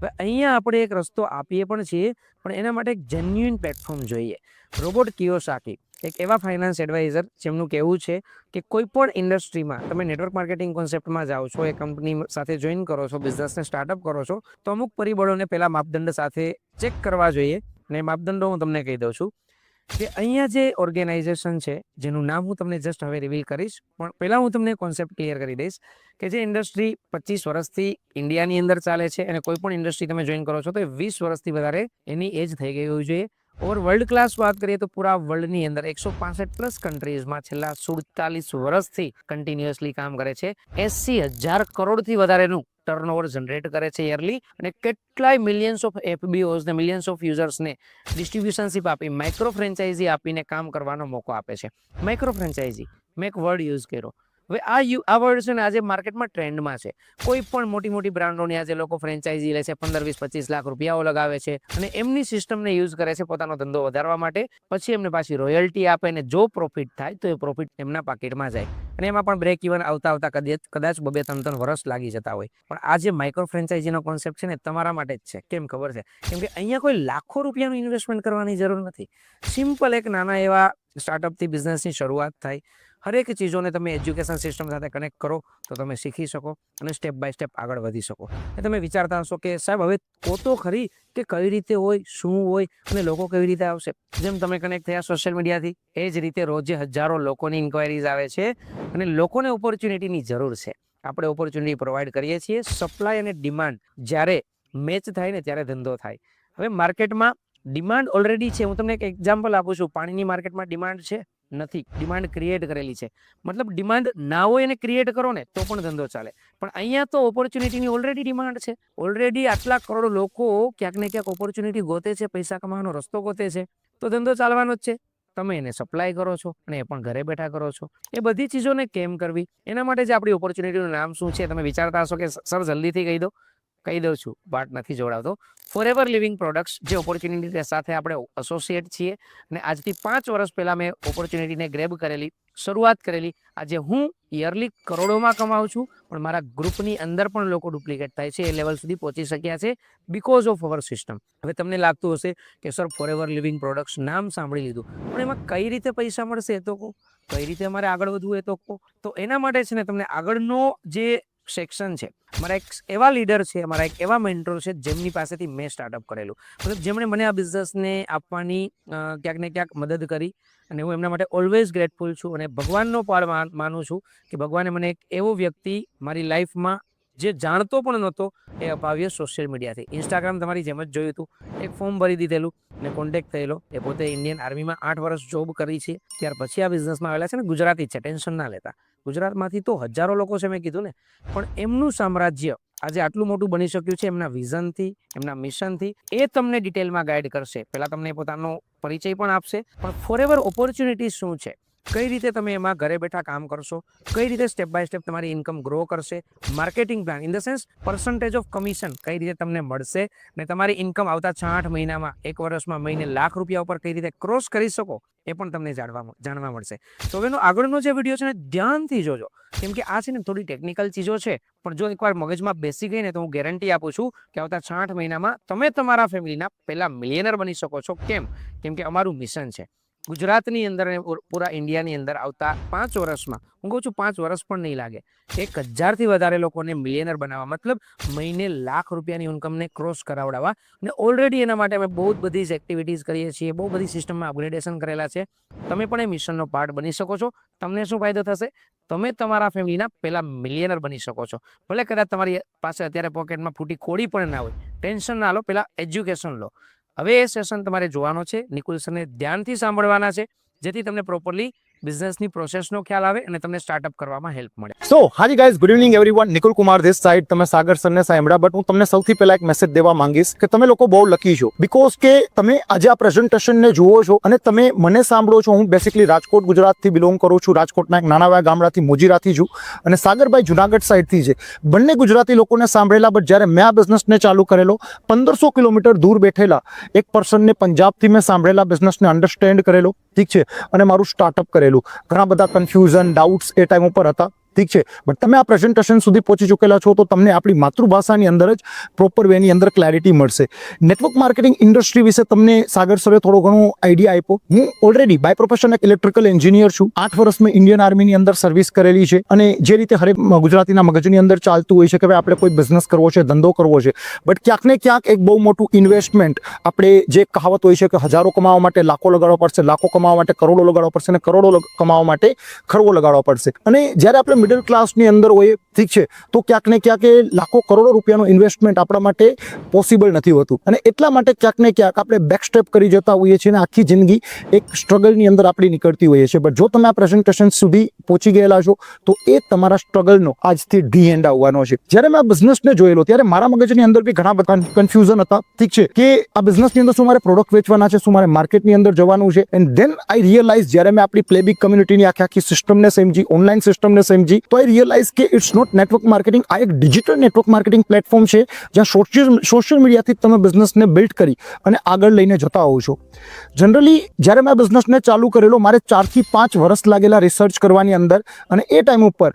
હવે અહીંયા આપણે એક રસ્તો આપીએ પણ છીએ, પણ એના માટે એક જેન્યુઇન પ્લેટફોર્મ જોઈએ. રોબોટ કિયોસાકી એક એવા ફાઇનાન્સ એડવાઇઝર જેમનું કહેવું છે કે કોઈ પણ ઇન્ડસ્ટ્રીમાં તમે નેટવર્ક માર્કેટિંગ કોન્સેપ્ટમાં જાઓ છો, એ કંપની સાથે જોઈન કરો છો, બિઝનેસને સ્ટાર્ટઅપ કરો છો, તો અમુક પરિબળોને પહેલા માપદંડ સાથે ચેક કરવા જોઈએ. અને માપદંડો હું તમને કહી દઉં છું કે અહીંયા જે ઓર્ગેનાઇઝેશન છે, જેનું નામ હું તમને જસ્ટ હવે રિવીલ કરીશ, પણ પહેલાં હું તમને કોન્સેપ્ટ ક્લિયર કરી દઈશ કે જે ઇન્ડસ્ટ્રી 25 વર્ષથી ઇન્ડિયાની અંદર ચાલે છે, અને કોઈ પણ ઇન્ડસ્ટ્રી તમે જોઈન કરો છો તો એ 20 વર્ષથી વધારે એની એજ થઈ ગઈ હોવી જોઈએ. ઓર વર્લ્ડ ક્લાસ વાત કરીએ તો પૂરા વર્લ્ડની અંદર 165+ કન્ટ્રીઝમાં છેલ્લા 47 વર્ષથી કન્ટિન્યુઅસલી કામ કરે છે. 80,000 કરોડથી વધારેનું ટર્નઓવર જનરેટ કરે છે યરલી, અને કેટલાય મિલિયન્સ ઓફ FBOs ને મિલિયન્સ ઓફ યુઝર્સને ડિસ્ટ્રીબ્યુશનશીપ આપી, માઇક્રો ફ્રેન્ચાઇઝી આપીને કામ કરવાનો મોકો આપે છે. માઇક્રો ફ્રેન્ચાઇઝી, મેં એક વર્ડ યુઝ કર્યો. હવે આ વર્ડ છે ને આજે માર્કેટમાં ટ્રેન્ડમાં છે. કોઈ પણ મોટી બ્રાન્ડોની આજે લોકો ફ્રેન્ચાઇઝી લે છે, 15, 20, 25 લાખ રૂપિયાઓ લગાવે છે, અને એમની સિસ્ટમને યુઝ કરે છે પોતાનો ધંધો વધારવા માટે. પછી એમને પાછી રોયલ્ટી આપે, ને જો પ્રોફિટ થાય તો એ પ્રોફિટ એમના પાકીટમાં જાય, અને એમાં પણ બ્રેક ઇવન આવતા કદાચ 2-3 વર્ષ લાગી જતા હોય. પણ આ જે માઇક્રો ફ્રેન્ચાઇઝીનો કોન્સેપ્ટ છે ને તમારા માટે જ છે. કેમ ખબર છે? કેમ કે અહીંયા કોઈ લાખો રૂપિયાનું ઇન્વેસ્ટમેન્ટ કરવાની જરૂર નથી. સિમ્પલ એક નાના એવા સ્ટાર્ટઅપથી બિઝનેસની શરૂઆત થાય. હરેક ચીજોને તમે એજ્યુકેશન સિસ્ટમ સાથે કનેક્ટ કરો તો તમે શીખી શકો, અને સ્ટેપ બાય સ્ટેપ આગળ વધી શકો. એ તમે વિચારતા હશો કે સાહેબ હવે તો ખરી કે કઈ રીતે હોય, શું હોય, અને લોકો કેવી રીતે આવશે. જેમ તમે કનેક્ટ થયા સોશિયલ મીડિયાથી, એ જ રીતે રોજે હજારો લોકોની ઇન્ક્વાયરીઝ આવે છે, અને લોકોને ઓપોર્ચ્યુનિટીની જરૂર છે. આપણે ઓપોર્ચ્યુનિટી પ્રોવાઈડ કરીએ છીએ. સપ્લાય અને ડિમાન્ડ જ્યારે મેચ થાય ને ત્યારે ધંધો થાય. હવે માર્કેટમાં ડિમાન્ડ ઓલરેડી છે. હું તમને એક એક્ઝામ્પલ આપું છું. પાણીની માર્કેટમાં ડિમાન્ડ છે? નથી. ડિમાન્ડ ક્રિએટ કરેલી છે. મતલબ ડિમાન્ડ ના હોય એને ક્રિએટ કરો ને તો પણ ધંધો ચાલે. પણ અહીંયા તો ઓપોર્ચ્યુનિટીની ઓલરેડી ડિમાન્ડ છે. ઓલરેડી આટલા કરોડ લોકો ક્યાંક ને ક્યાંક ઓપોર્ચ્યુનિટી ગોતે છે, પૈસા કમાવાનો રસ્તો ગોતે છે, તો ધંધો ચાલવાનો જ છે. તમે એને સપ્લાય કરો છો, અને એ પણ ઘરે બેઠા કરો છો. એ બધી ચીજોને કેમ કરવી, એના માટે જ આપણી ઓપોર્ચ્યુનિટીનું નામ શું છે તમે વિચારતા હશો કે સર જલ્દીથી કહી દો. કહી દઉં છું, વાત નથી જોડાવતો. ફોરએવર લિવિંગ પ્રોડક્ટ્સ જે ઓપોર્ચ્યુનિટી સાથે આપણે એસોસિએટ છીએ, અને આજથી 5 વર્ષ પહેલાં મેં ઓપોર્ચ્યુનિટીને ગ્રેબ કરેલી, શરૂઆત કરેલી. આજે હું યરલી કરોડોમાં કમાઉં છું, પણ મારા ગ્રુપની અંદર પણ લોકો ડુપ્લિકેટ થાય છે, એ લેવલ સુધી પહોંચી શક્યા છે બિકોઝ ઓફ અવર સિસ્ટમ. હવે તમને લાગતું હશે કે સર ફોરએવર લિવિંગ પ્રોડક્ટ્સ નામ સાંભળી લીધું, પણ એમાં કઈ રીતે પૈસા મળશે એ તો કહો, કઈ રીતે અમારે આગળ વધવું એ તો કહો. તો એના માટે છે ને તમને આગળનો જે સેક્શન છે, મારા એક એવા લીડર છે, મારા એક એવા મેન્ટર છે જેમની પાસેથી મેં સ્ટાર્ટઅપ કરેલું, મતલબ જેમણે મને આ બિઝનેસને આપવાની ક્યાંક ને ક્યાંક મદદ કરી, અને હું એમના માટે ઓલવેઝ ગ્રેટફુલ છું. અને ભગવાનનો પાડ માનું છું કે ભગવાને મને એક એવો વ્યક્તિ મારી લાઈફમાં જે જાણતો પણ નહોતો એ અપાવ્યો સોશિયલ મીડિયાથી. ઇન્સ્ટાગ્રામ તમારી જેમ જ જોયું હતું, એક ફોર્મ ભરી દીધેલું ને કોન્ટેક્ટ થયેલો. એ પોતે ઇન્ડિયન આર્મીમાં 8 વર્ષ જોબ કરી છે, ત્યાર પછી આ બિઝનેસમાં આવેલા છે. ને ગુજરાતી છે, ટેન્શન ના લેતા, ગુજરાતમાંથી તો હજારો લોકો છે મેં કીધું ને, પણ એમનું સામ્રાજ્ય આજે આટલું મોટું બની શક્યું છે એમના વિઝનથી, એમના મિશનથી. એ તમને ડિટેલમાં ગાઈડ કરશે. પહેલાં તમને પોતાનો પરિચય પણ આપશે, પણ ફોરએવર ઓપોર્ચ્યુનિટી શું છે, કઈ રીતે તમે એમાં ઘરે બેઠા કામ કરશો, કઈ રીતે સ્ટેપ બાય સ્ટેપ તમારી ઇન્કમ ગ્રો કરશે, marketing plan in the sense percentage of commission કઈ રીતે તમને મળશે, ને તમારી ઇન્કમ આવતા 6-8 મહિનામાં, 1 વર્ષમાં મહિને લાખ રૂપિયા ઉપર કઈ રીતે ક્રોસ કરી શકો, એ પણ તમને જાણવા મળશે. તો એનો આગળનો જે વિડીયો છે ને ધ્યાનથી જોજો, કેમ કે આ છે ને થોડી ટેકનિકલ ચીજો છે, પણ જો એકવાર મગજમાં બેસી ગઈ ને તો હું ગેરંટી આપું છું કે આવતા 6-8 મહિનામાં તમે તમારા ફેમિલીના પહેલા મિલિયનર બની શકો છો. કેમ કે અમારું મિશન છે ગુજરાતની અંદર અને પૂરા ઇન્ડિયાની અંદર આવતા 5 વર્ષમાં, હું કહું છું 5 વર્ષ પણ નહીં લાગે, 1000થી વધારે લોકોને મિલિયનર બનાવવા, મતલબ મહિને લાખ રૂપિયાની ઇન્કમને ક્રોસ કરાવડાવવા. અને ઓલરેડી એના માટે અમે બહુ બધી એક્ટિવિટીઝ કરીએ છીએ, બહુ બધી સિસ્ટમમાં અપગ્રેડેશન કરેલા છે. તમે પણ એ મિશનનો પાર્ટ બની શકો છો. તમને શું ફાયદો થશે? તમે તમારા ફેમિલીના પહેલા મિલિયનર બની શકો છો. ભલે કદાચ તમારી પાસે અત્યારે પોકેટમાં ફૂટી કોડી પણ ના હોય, ટેન્શન ના લો, પહેલાં એજ્યુકેશન લો. હવે એ સેશન તમારે જોવાનો છે, નિકુલ સરને ધ્યાનથી સાંભળવાના છે, જેથી તમને પ્રોપરલી બિઝનેસની પ્રોસેસનો ખ્યાલ આવે અને તમને સ્ટાર્ટઅપ કરવામાં હેલ્પ મળે. સો હાજી guys, good evening everyone. Nikul Kumar this side. તમે સાગર સરને સાંભળ્યા, બટ હું તમને સૌથી પહેલા એક મેસેજ દેવા માંગીશ કે તમે લોકો બહુ લકી છો, બીકોઝ કે તમે આજે આ પ્રેઝન્ટેશનને જુઓ છો અને તમે મને સાંભળો છો. હું બેસિકલી રાજકોટ ગુજરાતથી બિલોંગ કરું છું, રાજકોટના એક નાના એવા ગામડાથી મોજીરાથી છું, અને સાગરભાઈ જુનાગઢ સાઈડથી છે. બંને ગુજરાતી લોકોને સાંભળેલા, બટ જ્યારે મેં આ બિઝનેસને ચાલુ કરેલો, 1500 કિલોમીટર દૂર બેઠેલા એક પર્સનને પંજાબથી મેં સાંભળેલા બિઝનેસને અન્ડરસ્ટેન્ડ કરેલો, ઠીક છે, અને મારું સ્ટાર્ટઅપ કરેલું. ઘણા બધા કન્ફ્યુઝન, ડાઉટ્સ એ ટાઈમ ઉપર હતા, ઠીક છે, બટ તમે આ પ્રેઝન્ટેશન સુધી પહોંચી ચૂકેલા છો, તો તમને આપણી માતૃભાષાની અંદર જ પ્રોપર વેની અંદર ક્લેરિટી મળશે. નેટવર્ક માર્કેટિંગ ઇન્ડસ્ટ્રી વિશે તમને સાગર સરે થોડો ઘણો આઈડિયા આપ્યો. હું ઓલરેડી બાય પ્રોફેશન એક ઇલેક્ટ્રિકલ એન્જિનિયર છું. 8 વર્ષ મેં ઇન્ડિયન આર્મીની અંદર સર્વિસ કરેલી છે, અને જે રીતે હરેક ગુજરાતીના મગજની અંદર ચાલતું હોય છે કે ભાઈ આપણે કોઈ બિઝનેસ કરવો છે, ધંધો કરવો છે, બટ ક્યાંક ને ક્યાંક એક બહુ મોટું ઇન્વેસ્ટમેન્ટ, આપણે જે કહાવત હોય છે કે હજારો કમાવા માટે લાખો લગાડવા પડશે, લાખો કમાવા માટે કરોડો લગાડવા પડશે, અને કરોડો કમાવા માટે ખરવો લગાડવા પડશે. અને જ્યારે આપણે મિડલ ક્લાસની અંદર હોય, ઠીક છે, તો ક્યાંક ને ક્યાંક એ લાખો કરોડો રૂપિયાનું ઇન્વેસ્ટમેન્ટ આપણા માટે પોસિબલ નથી હોતું, અને એટલા માટે ક્યાંક ને ક્યાંક આપણે બેકસ્ટેપ કરી જતા હોઈએ છીએ, અને આખી જિંદગી એક સ્ટ્રગલની અંદર આપણી નીકળતી હોઈએ છીએ. બટ જો તમે આ પ્રેઝન્ટેશન સુધી પહોંચી ગયેલા છો, તો એ તમારા સ્ટ્રગલનો આજથી ધી એન્ડ આવવાનો છે. જ્યારે મેં આ બિઝનેસને જોયેલો, ત્યારે મારા મગજની અંદર બી ઘણા બધા કન્ફ્યુઝન હતા, ઠીક છે, કે આ બિઝનેસની અંદર શું મારે પ્રોડક્ટ વેચવાના છે, શું મારે માર્કેટની અંદર જવાનું છે. એન્ડ ધેન આઈ રિયલાઇઝ, જ્યારે મેં આપણી પ્લેબિગ કમ્યુનિટીની આખી સિસ્ટમને સમજી, ઓનલાઈન સિસ્ટમને સમજી, તો આઈ રિયલાઇઝ કે ઇટ્સ નોટ નેટવર્ક માર્કેટિંગ. આ એક ડિજિટલ નેટવર્ક માર્કેટિંગ પ્લેટફોર્મ છે, જ્યાં સોશિયલ મીડિયાથી તમે બિઝનેસને બિલ્ડ કરી અને આગળ લઈને જતા હોવ છો. જનરલી જ્યારે મેં બિઝનેસને ચાલુ કરેલો, મારે 4 થી 5 વર્ષ લાગેલા રિસર્ચ કરવાની અંદર, અને એ ટાઈમ ઉપર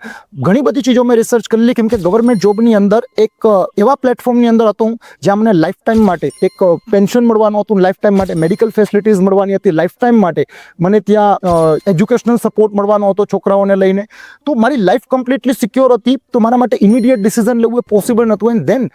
ઘણી બધી ચીજો મેં રિસર્ચ કરેલી, કેમ કે ગવર્મેન્ટ જોબની અંદર એક એવા પ્લેટફોર્મની અંદર હતો જ્યાં મને લાઈફ ટાઈમ માટે એક પેન્શન મળવાનું હતું, લાઈફ ટાઈમ માટે મેડિકલ ફેસિલિટીઝ મળવાની હતી, લાઈફ ટાઈમ માટે મને ત્યાં એજ્યુકેશનલ સપોર્ટ મળવાનો હતો છોકરાઓને લઈને. તો મારી લાઈફ કમ્પ્લીટલી સિક્યોર હતી, તો મારા માટે ઇમિડિયેટ ડિસિઝન લેવું એ પોસિબલ નહોતું. એન્ડ ધેન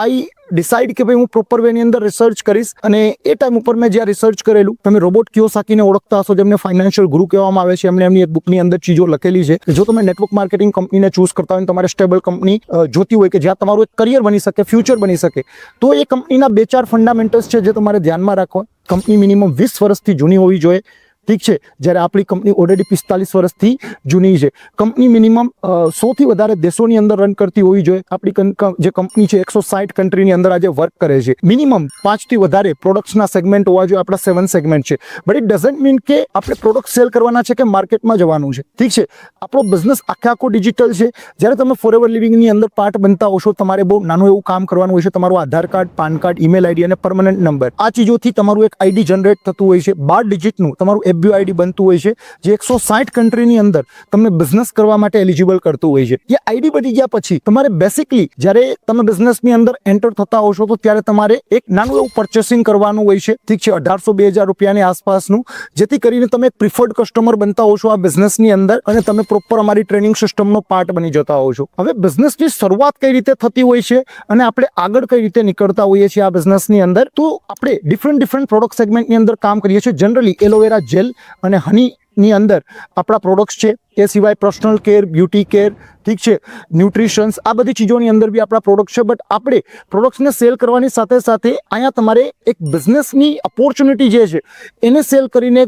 આઈ ડિસાઇડ કે ભાઈ હું પ્રોપર વેની અંદર રિસર્ચ કરીશ. અને એ ટાઈમ ઉપર મેં જ્યાં રિસર્ચ કરેલું, તમે રોબોટ કિયોસાકીને ઓળખતા હશો, જેમને ફાઇનાન્શિયલ ગુરુ કહેવામાં આવે છે. એમણે એમની એક બુકની અંદર ચીજો લખેલી છે કે જો તમે નેટવર્ક માર્કેટિંગ કંપનીને ચૂઝ કરતા હોય, તમારે સ્ટેબલ કંપની જોતી હોય કે જ્યાં તમારું એક કરિયર બની શકે, ફ્યુચર બની શકે, તો એ કંપનીના 2-4 ફંડામેન્ટલ્સ છે જે તમારે ધ્યાનમાં રાખવા. કંપની મિનિમમ 20 વર્ષથી જૂની હોવી જોઈએ. ઠીક છે, જ્યારે આપણી કંપની ઓલરેડી 45 વર્ષથી જૂની છે. કંપની મિનિમમ 100 થી વધારે દેશોની અંદર રન કરતી હોવી જોઈએ. આપણી જે કંપની છે 160 કન્ટ્રીની અંદર આજે વર્ક કરે છે. મિનિમમ 5 થી વધારે પ્રોડક્ટ્સના સેગમેન્ટ હોવા જોઈએ. આપણા 7 સેગમેન્ટ છે, બટ ઇટ ડઝન્ટ મીન કે આપણે પ્રોડક્ટ સેલ કરવાના છે કે માર્કેટમાં જવાનું છે. ઠીક છે, આપણો બિઝનેસ આખો ડિજિટલ છે. જ્યારે તમે ફોરએવર લિવિંગની અંદર પાર્ટ બનતા હોશો, તમારે બહુ નાનું એવું કામ કરવાનું હોય છે. તમારું Aadhaar card, PAN card, email ID અને પરમનન્ટ નંબર, આ ચીજોથી તમારું એક આઈડી જનરેટ થતું હોય છે. 12 ડિજિટનું તમારું FBO આઈડી બનતું હોય છે, જે 160 કન્ટ્રીની અંદર તમને બિઝનેસ કરવા માટે એલિજિબલ કરતું હોય છે. એ આઈડી બની ગયા પછી તમારે બેસિકલી જ્યારે તમે બિઝનેસની અંદર એન્ટર થતા હોશો તો ત્યારે તમારે એક નાનું એવું પરચેસિંગ કરવાનું હોય છે. ઠીક છે, 1800-2000 રૂપિયાની આસપાસનું, જેથી કરીને તમે એક પ્રિફર્ડ કસ્ટમર બનતા હોશો આ બિઝનેસની અંદર અને તમે પ્રોપર અમારી ટ્રેનિંગ સિસ્ટમનો પાર્ટ બની જતા હોશો. હવે બિઝનેસની શરૂઆત કઈ રીતે થતી હોય છે અને આપણે આગળ કઈ રીતે નીકળતા હોઈએ છીએ આ બિઝનેસની અંદર, તો આપણે ડિફરન્ટ પ્રોડક્ટ સેગમેન્ટની અંદર કામ કરીએ છીએ. જનરલી એલોવેરા જેલ અને હનીની અંદર આપણા પ્રોડક્ટ્સ છે. એ સિવાય પર્સનલ કેર, બ્યુટી કેર, ઠીક છે, ન્યુટ્રિશન્સ, આ બધી ચીજોની અંદર બી આપણા પ્રોડક્ટ છે. બટ આપણે પ્રોડક્ટ્સને સેલ કરવાની સાથે સાથે અહીંયા તમારે એક બિઝનેસની ઓપોર્ચ્યુનિટી જે છે એને સેલ કરીને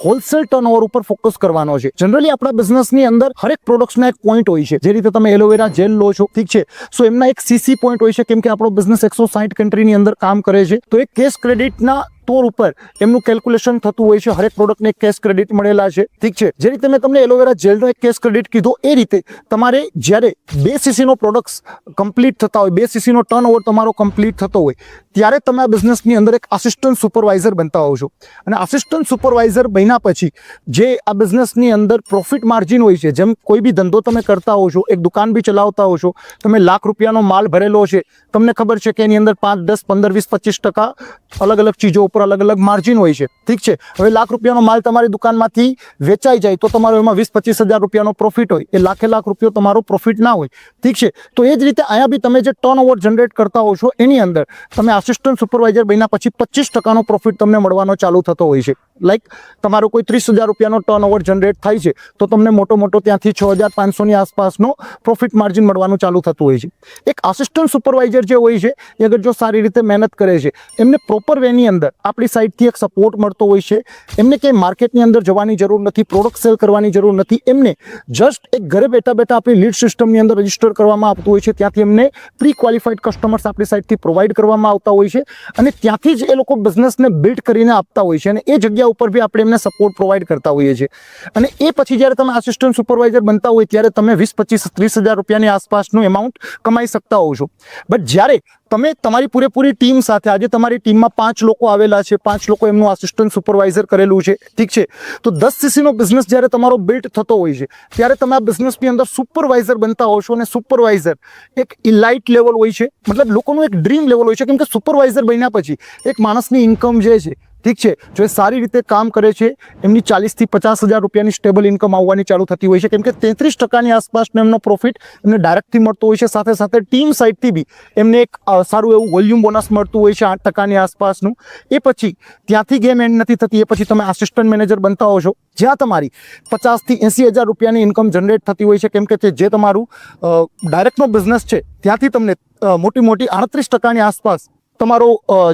હોલસેલ ટર્નઓવર ઉપર ફોકસ કરવાનો છે. જનરલી આપણા બિઝનેસની અંદર હરેક પ્રોડક્ટ્સના એક પોઈન્ટ હોય છે. જે રીતે તમે એલોવેરા જેલ લો છો, ઠીક છે, સો એમના એક CC પોઈન્ટ હોય છે. કેમ કે આપણો બિઝનેસ 160 કન્ટ્રીની અંદર કામ કરે છે, તો એક કેશ ક્રેડિટના તોર ઉપર એમનું કેલ્ક્યુલેશન થતું હોય છે. હરેક પ્રોડક્ટને એક કેશ ક્રેડિટ મળેલા છે. ઠીક છે, જે રીતે મેં તમને એલોવેરા જેલનો એક કેશ ક્રેડિટ કીધો, એ રીતે તમારે જ્યારે 2 CCનો પ્રોડક્ટ્સ કમ્પ્લીટ થતા હોય, 2 CCનો ટર્નઓવર તમારો કમ્પ્લીટ થતો હોય, ત્યારે તમે આ બિઝનેસની અંદર એક આસિસ્ટન્ટ સુપરવાઇઝર બનતા હોવ છો. અને આસિસ્ટન્ટ સુપરવાઇઝર બન્યા પછી જે આ બિઝનેસની અંદર પ્રોફિટ માર્જિન હોય છે, જેમ કોઈ બી ધંધો તમે કરતા હો છો, એક દુકાન બી ચલાવતા હો છો, તમે લાખ રૂપિયાનો માલ ભરેલો છે, તમને ખબર છે કે એની અંદર 5, 10, 15, 20, 25% અલગ અલગ ચીજો ઉપર અલગ અલગ માર્જિન હોય છે. ઠીક છે, હવે લાખ રૂપિયાનો માલ તમારી દુકાનમાંથી વેચાઈ જાય તો તમારો એમાં 20-25 હજાર રૂપિયાનો પ્રોફિટ હોય. એ લાખ રૂપિયો તમારો પ્રોફિટ ના હોય. ઠીક છે, તો એ જ રીતે અહીંયા બી તમે જે ટર્નઓવર જનરેટ કરતા હો છો એની અંદર તમે આસિસ્ટન્ટ સુપરવાઇઝર બન્યા પછી 25% પ્રોફિટ તમને મળવાનો ચાલુ થતો હોય છે. લાઈક તમારો કોઈ 30,000 રૂપિયાનો ટર્નઓવર જનરેટ થાય છે તો તમને મોટો ત્યાંથી 6,500ની આસપાસનો પ્રોફિટ માર્જિન મળવાનું ચાલુ થતું હોય છે. એક આસિસ્ટન્ટ સુપરવાઇઝર જે હોય છે એ અગર જો સારી રીતે મહેનત કરે છે, એમને પ્રોપર વેની અંદર આપણી સાઈડથી એક સપોર્ટ મળતો હોય છે. એમને ક્યાંય માર્કેટની અંદર જવાની જરૂર નથી, પ્રોડક્ટ સેલ કરવાની જરૂર નથી. એમને જસ્ટ એક ઘરે બેઠા આપણી લીડ સિસ્ટમની અંદર રજીસ્ટર કરવામાં આવતું હોય છે. ત્યાંથી એમને પ્રી ક્વોલિફાઈડ કસ્ટમર્સ આપણી સાઈડથી પ્રોવાઈડ કરવામાં આવતા હોય છે અને ત્યાંથી જ એ લોકો બિઝનેસને બિલ્ડ કરીને આપતા હોય છે અને એ જગ્યા ઉપર બી આપણે એમને સપોર્ટ પ્રોવાઈડ કરતા હોઈએ છીએ. અને એ પછી જ્યારે તમે આસિસ્ટન્ટ સુપરવાઇઝર બનતા હોય ત્યારે તમે 20-25-30,000 રૂપિયાની આસપાસનું એમાઉન્ટ કમાઈ શકતા હોવ છો. બટ જ્યારે તમે તમારી પૂરેપૂરી ટીમ સાથે, આજે તમારી ટીમમાં 5 લોકો આવેલા છે, 5 લોકો એમનું આસિસ્ટન્ટ સુપરવાઇઝર કરેલું છે, ઠીક છે, તો 10 CCનો બિઝનેસ જ્યારે તમારો બિલ્ડ થતો હોય છે ત્યારે તમે આ બિઝનેસની અંદર સુપરવાઇઝર બનતા હો છો. અને સુપરવાઇઝર એક ઇલાઇટ લેવલ હોય છે, મતલબ લોકોનું એક ડ્રીમ લેવલ હોય છે. કેમ કે સુપરવાઇઝર બન્યા પછી એક માણસની ઇન્કમ જે છે, ઠીક છે, જો એ સારી રીતે કામ કરે છે, એમની 40,000 થી 50,000 રૂપિયાની સ્ટેબલ ઇન્કમ આવવાની ચાલુ થતી હોય છે. કેમ કે 33% આસપાસનો એમનો પ્રોફિટ એમને ડાયરેક્ટથી મળતો હોય છે. સાથે સાથે ટીમ સાઈડથી બી એમને એક સારું એવું વોલ્યુમ બોનસ મળતું હોય છે 8%ની આસપાસનું. એ પછી ત્યાંથી ગેમ એન્ડ નથી થતી. એ પછી તમે આસિસ્ટન્ટ મેનેજર બનતા હો છો, જ્યાં તમારી 50,000 થી 80,000 રૂપિયાની ઇન્કમ જનરેટ થતી હોય છે. કેમ કે જે તમારું ડાયરેક્ટનો બિઝનેસ છે ત્યાંથી તમને મોટી 38%ની આસપાસ તમારો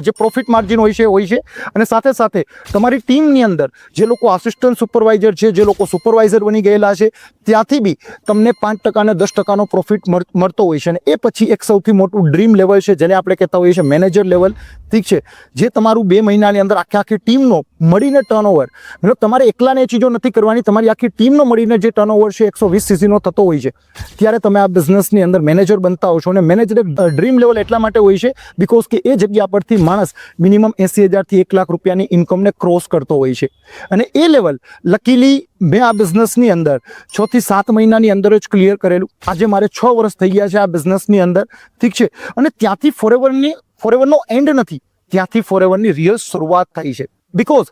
જે પ્રોફિટ માર્જિન હોય છે. અને સાથે સાથે તમારી ટીમની અંદર જે લોકો આસિસ્ટન્ટ સુપરવાઇઝર છે, જે લોકો સુપરવાઇઝર બની ગયેલા છે, ત્યાંથી બી તમને 5% અને 10%નો પ્રોફિટ મળતો હોય છે. અને એ પછી એક સૌથી મોટું ડ્રીમ લેવલ છે, જેને આપણે કહેતા હોઈએ છીએ મેનેજર લેવલ. ઠીક છે, જે તમારું 2 મહિનાની અંદર આખી ટીમનો મળીને ટર્નઓવર, મતલબ તમારે એકલાને એ ચીજો નથી કરવાની, તમારી આખી ટીમનો મળીને જે ટર્નઓવર છે 120 CCનો થતો હોય છે, ત્યારે તમે આ બિઝનેસની અંદર મેનેજર બનતા હો છો. અને મેનેજર એક ડ્રીમ લેવલ એટલા માટે હોય છે બીકોઝ કે એ જગ્યા પરથી માણસ મિનિમમ 80,000 થી 1 લાખ રૂપિયાની ઇન્કમને ક્રોસ કરતો હોય છે. અને એ લેવલ લકીલી મેં આ બિઝનેસની અંદર 6 થી 7 મહિનાની અંદર જ ક્લિયર કરેલું. આજે મારે 6 વર્ષ થઈ ગયા છે આ બિઝનેસની અંદર, ઠીક છે. અને ત્યાંથી ફોરએવરનો એન્ડ નથી, ત્યાંથી ફોરએવરની રિયલ શરૂઆત થઈ છે. બીકોઝ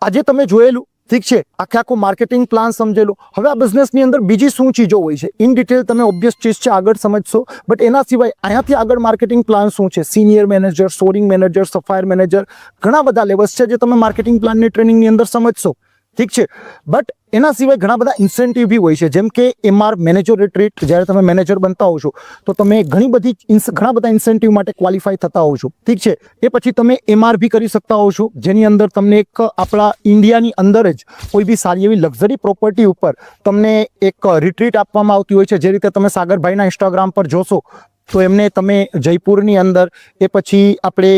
આજે તમે જોયેલું, ઠીક છે, આખું માર્કેટિંગ પ્લાન સમજેલું. હવે આ બિઝનેસની અંદર બીજી શું ચીજો હોય છે ઇન ડિટેલ તમે ઓબ્વિયસ ચીજ છે આગળ સમજશો. બટ એના સિવાય અહીંયાથી આગળ માર્કેટિંગ પ્લાન શું છે, સિનિયર મેનેજર, સોરિંગ મેનેજર, સફાયર મેનેજર, ઘણા બધા લેવલ્સ છે જે તમે માર્કેટિંગ પ્લાનની ટ્રેનિંગની અંદર સમજશો. ઠીક છે. બટ એના સિવાય ઘણા બધા ઇન્સેન્ટિવ બી હોય છે, જેમ કે MR મેનેજર રિટ્રીટ. જ્યારે તમે મેનેજર બનતા હો છો તો તમે ઘણા બધા ઇન્સેન્ટિવ માટે ક્વોલિફાય થતા હો છો, ઠીક છે. એ પછી તમે MR બી કરી શકતા હો છો, જેની અંદર તમને એક આપણા ઇન્ડિયાની અંદર જ કોઈ બી સારી એવી લક્ઝરી પ્રોપર્ટી ઉપર તમને એક રિટ્રીટ આપવામાં આવતી હોય છે. જે રીતે તમે સાગરભાઈના ઇન્સ્ટાગ્રામ પર જોશો તો એમને તમે જયપુરની અંદર, એ પછી આપણે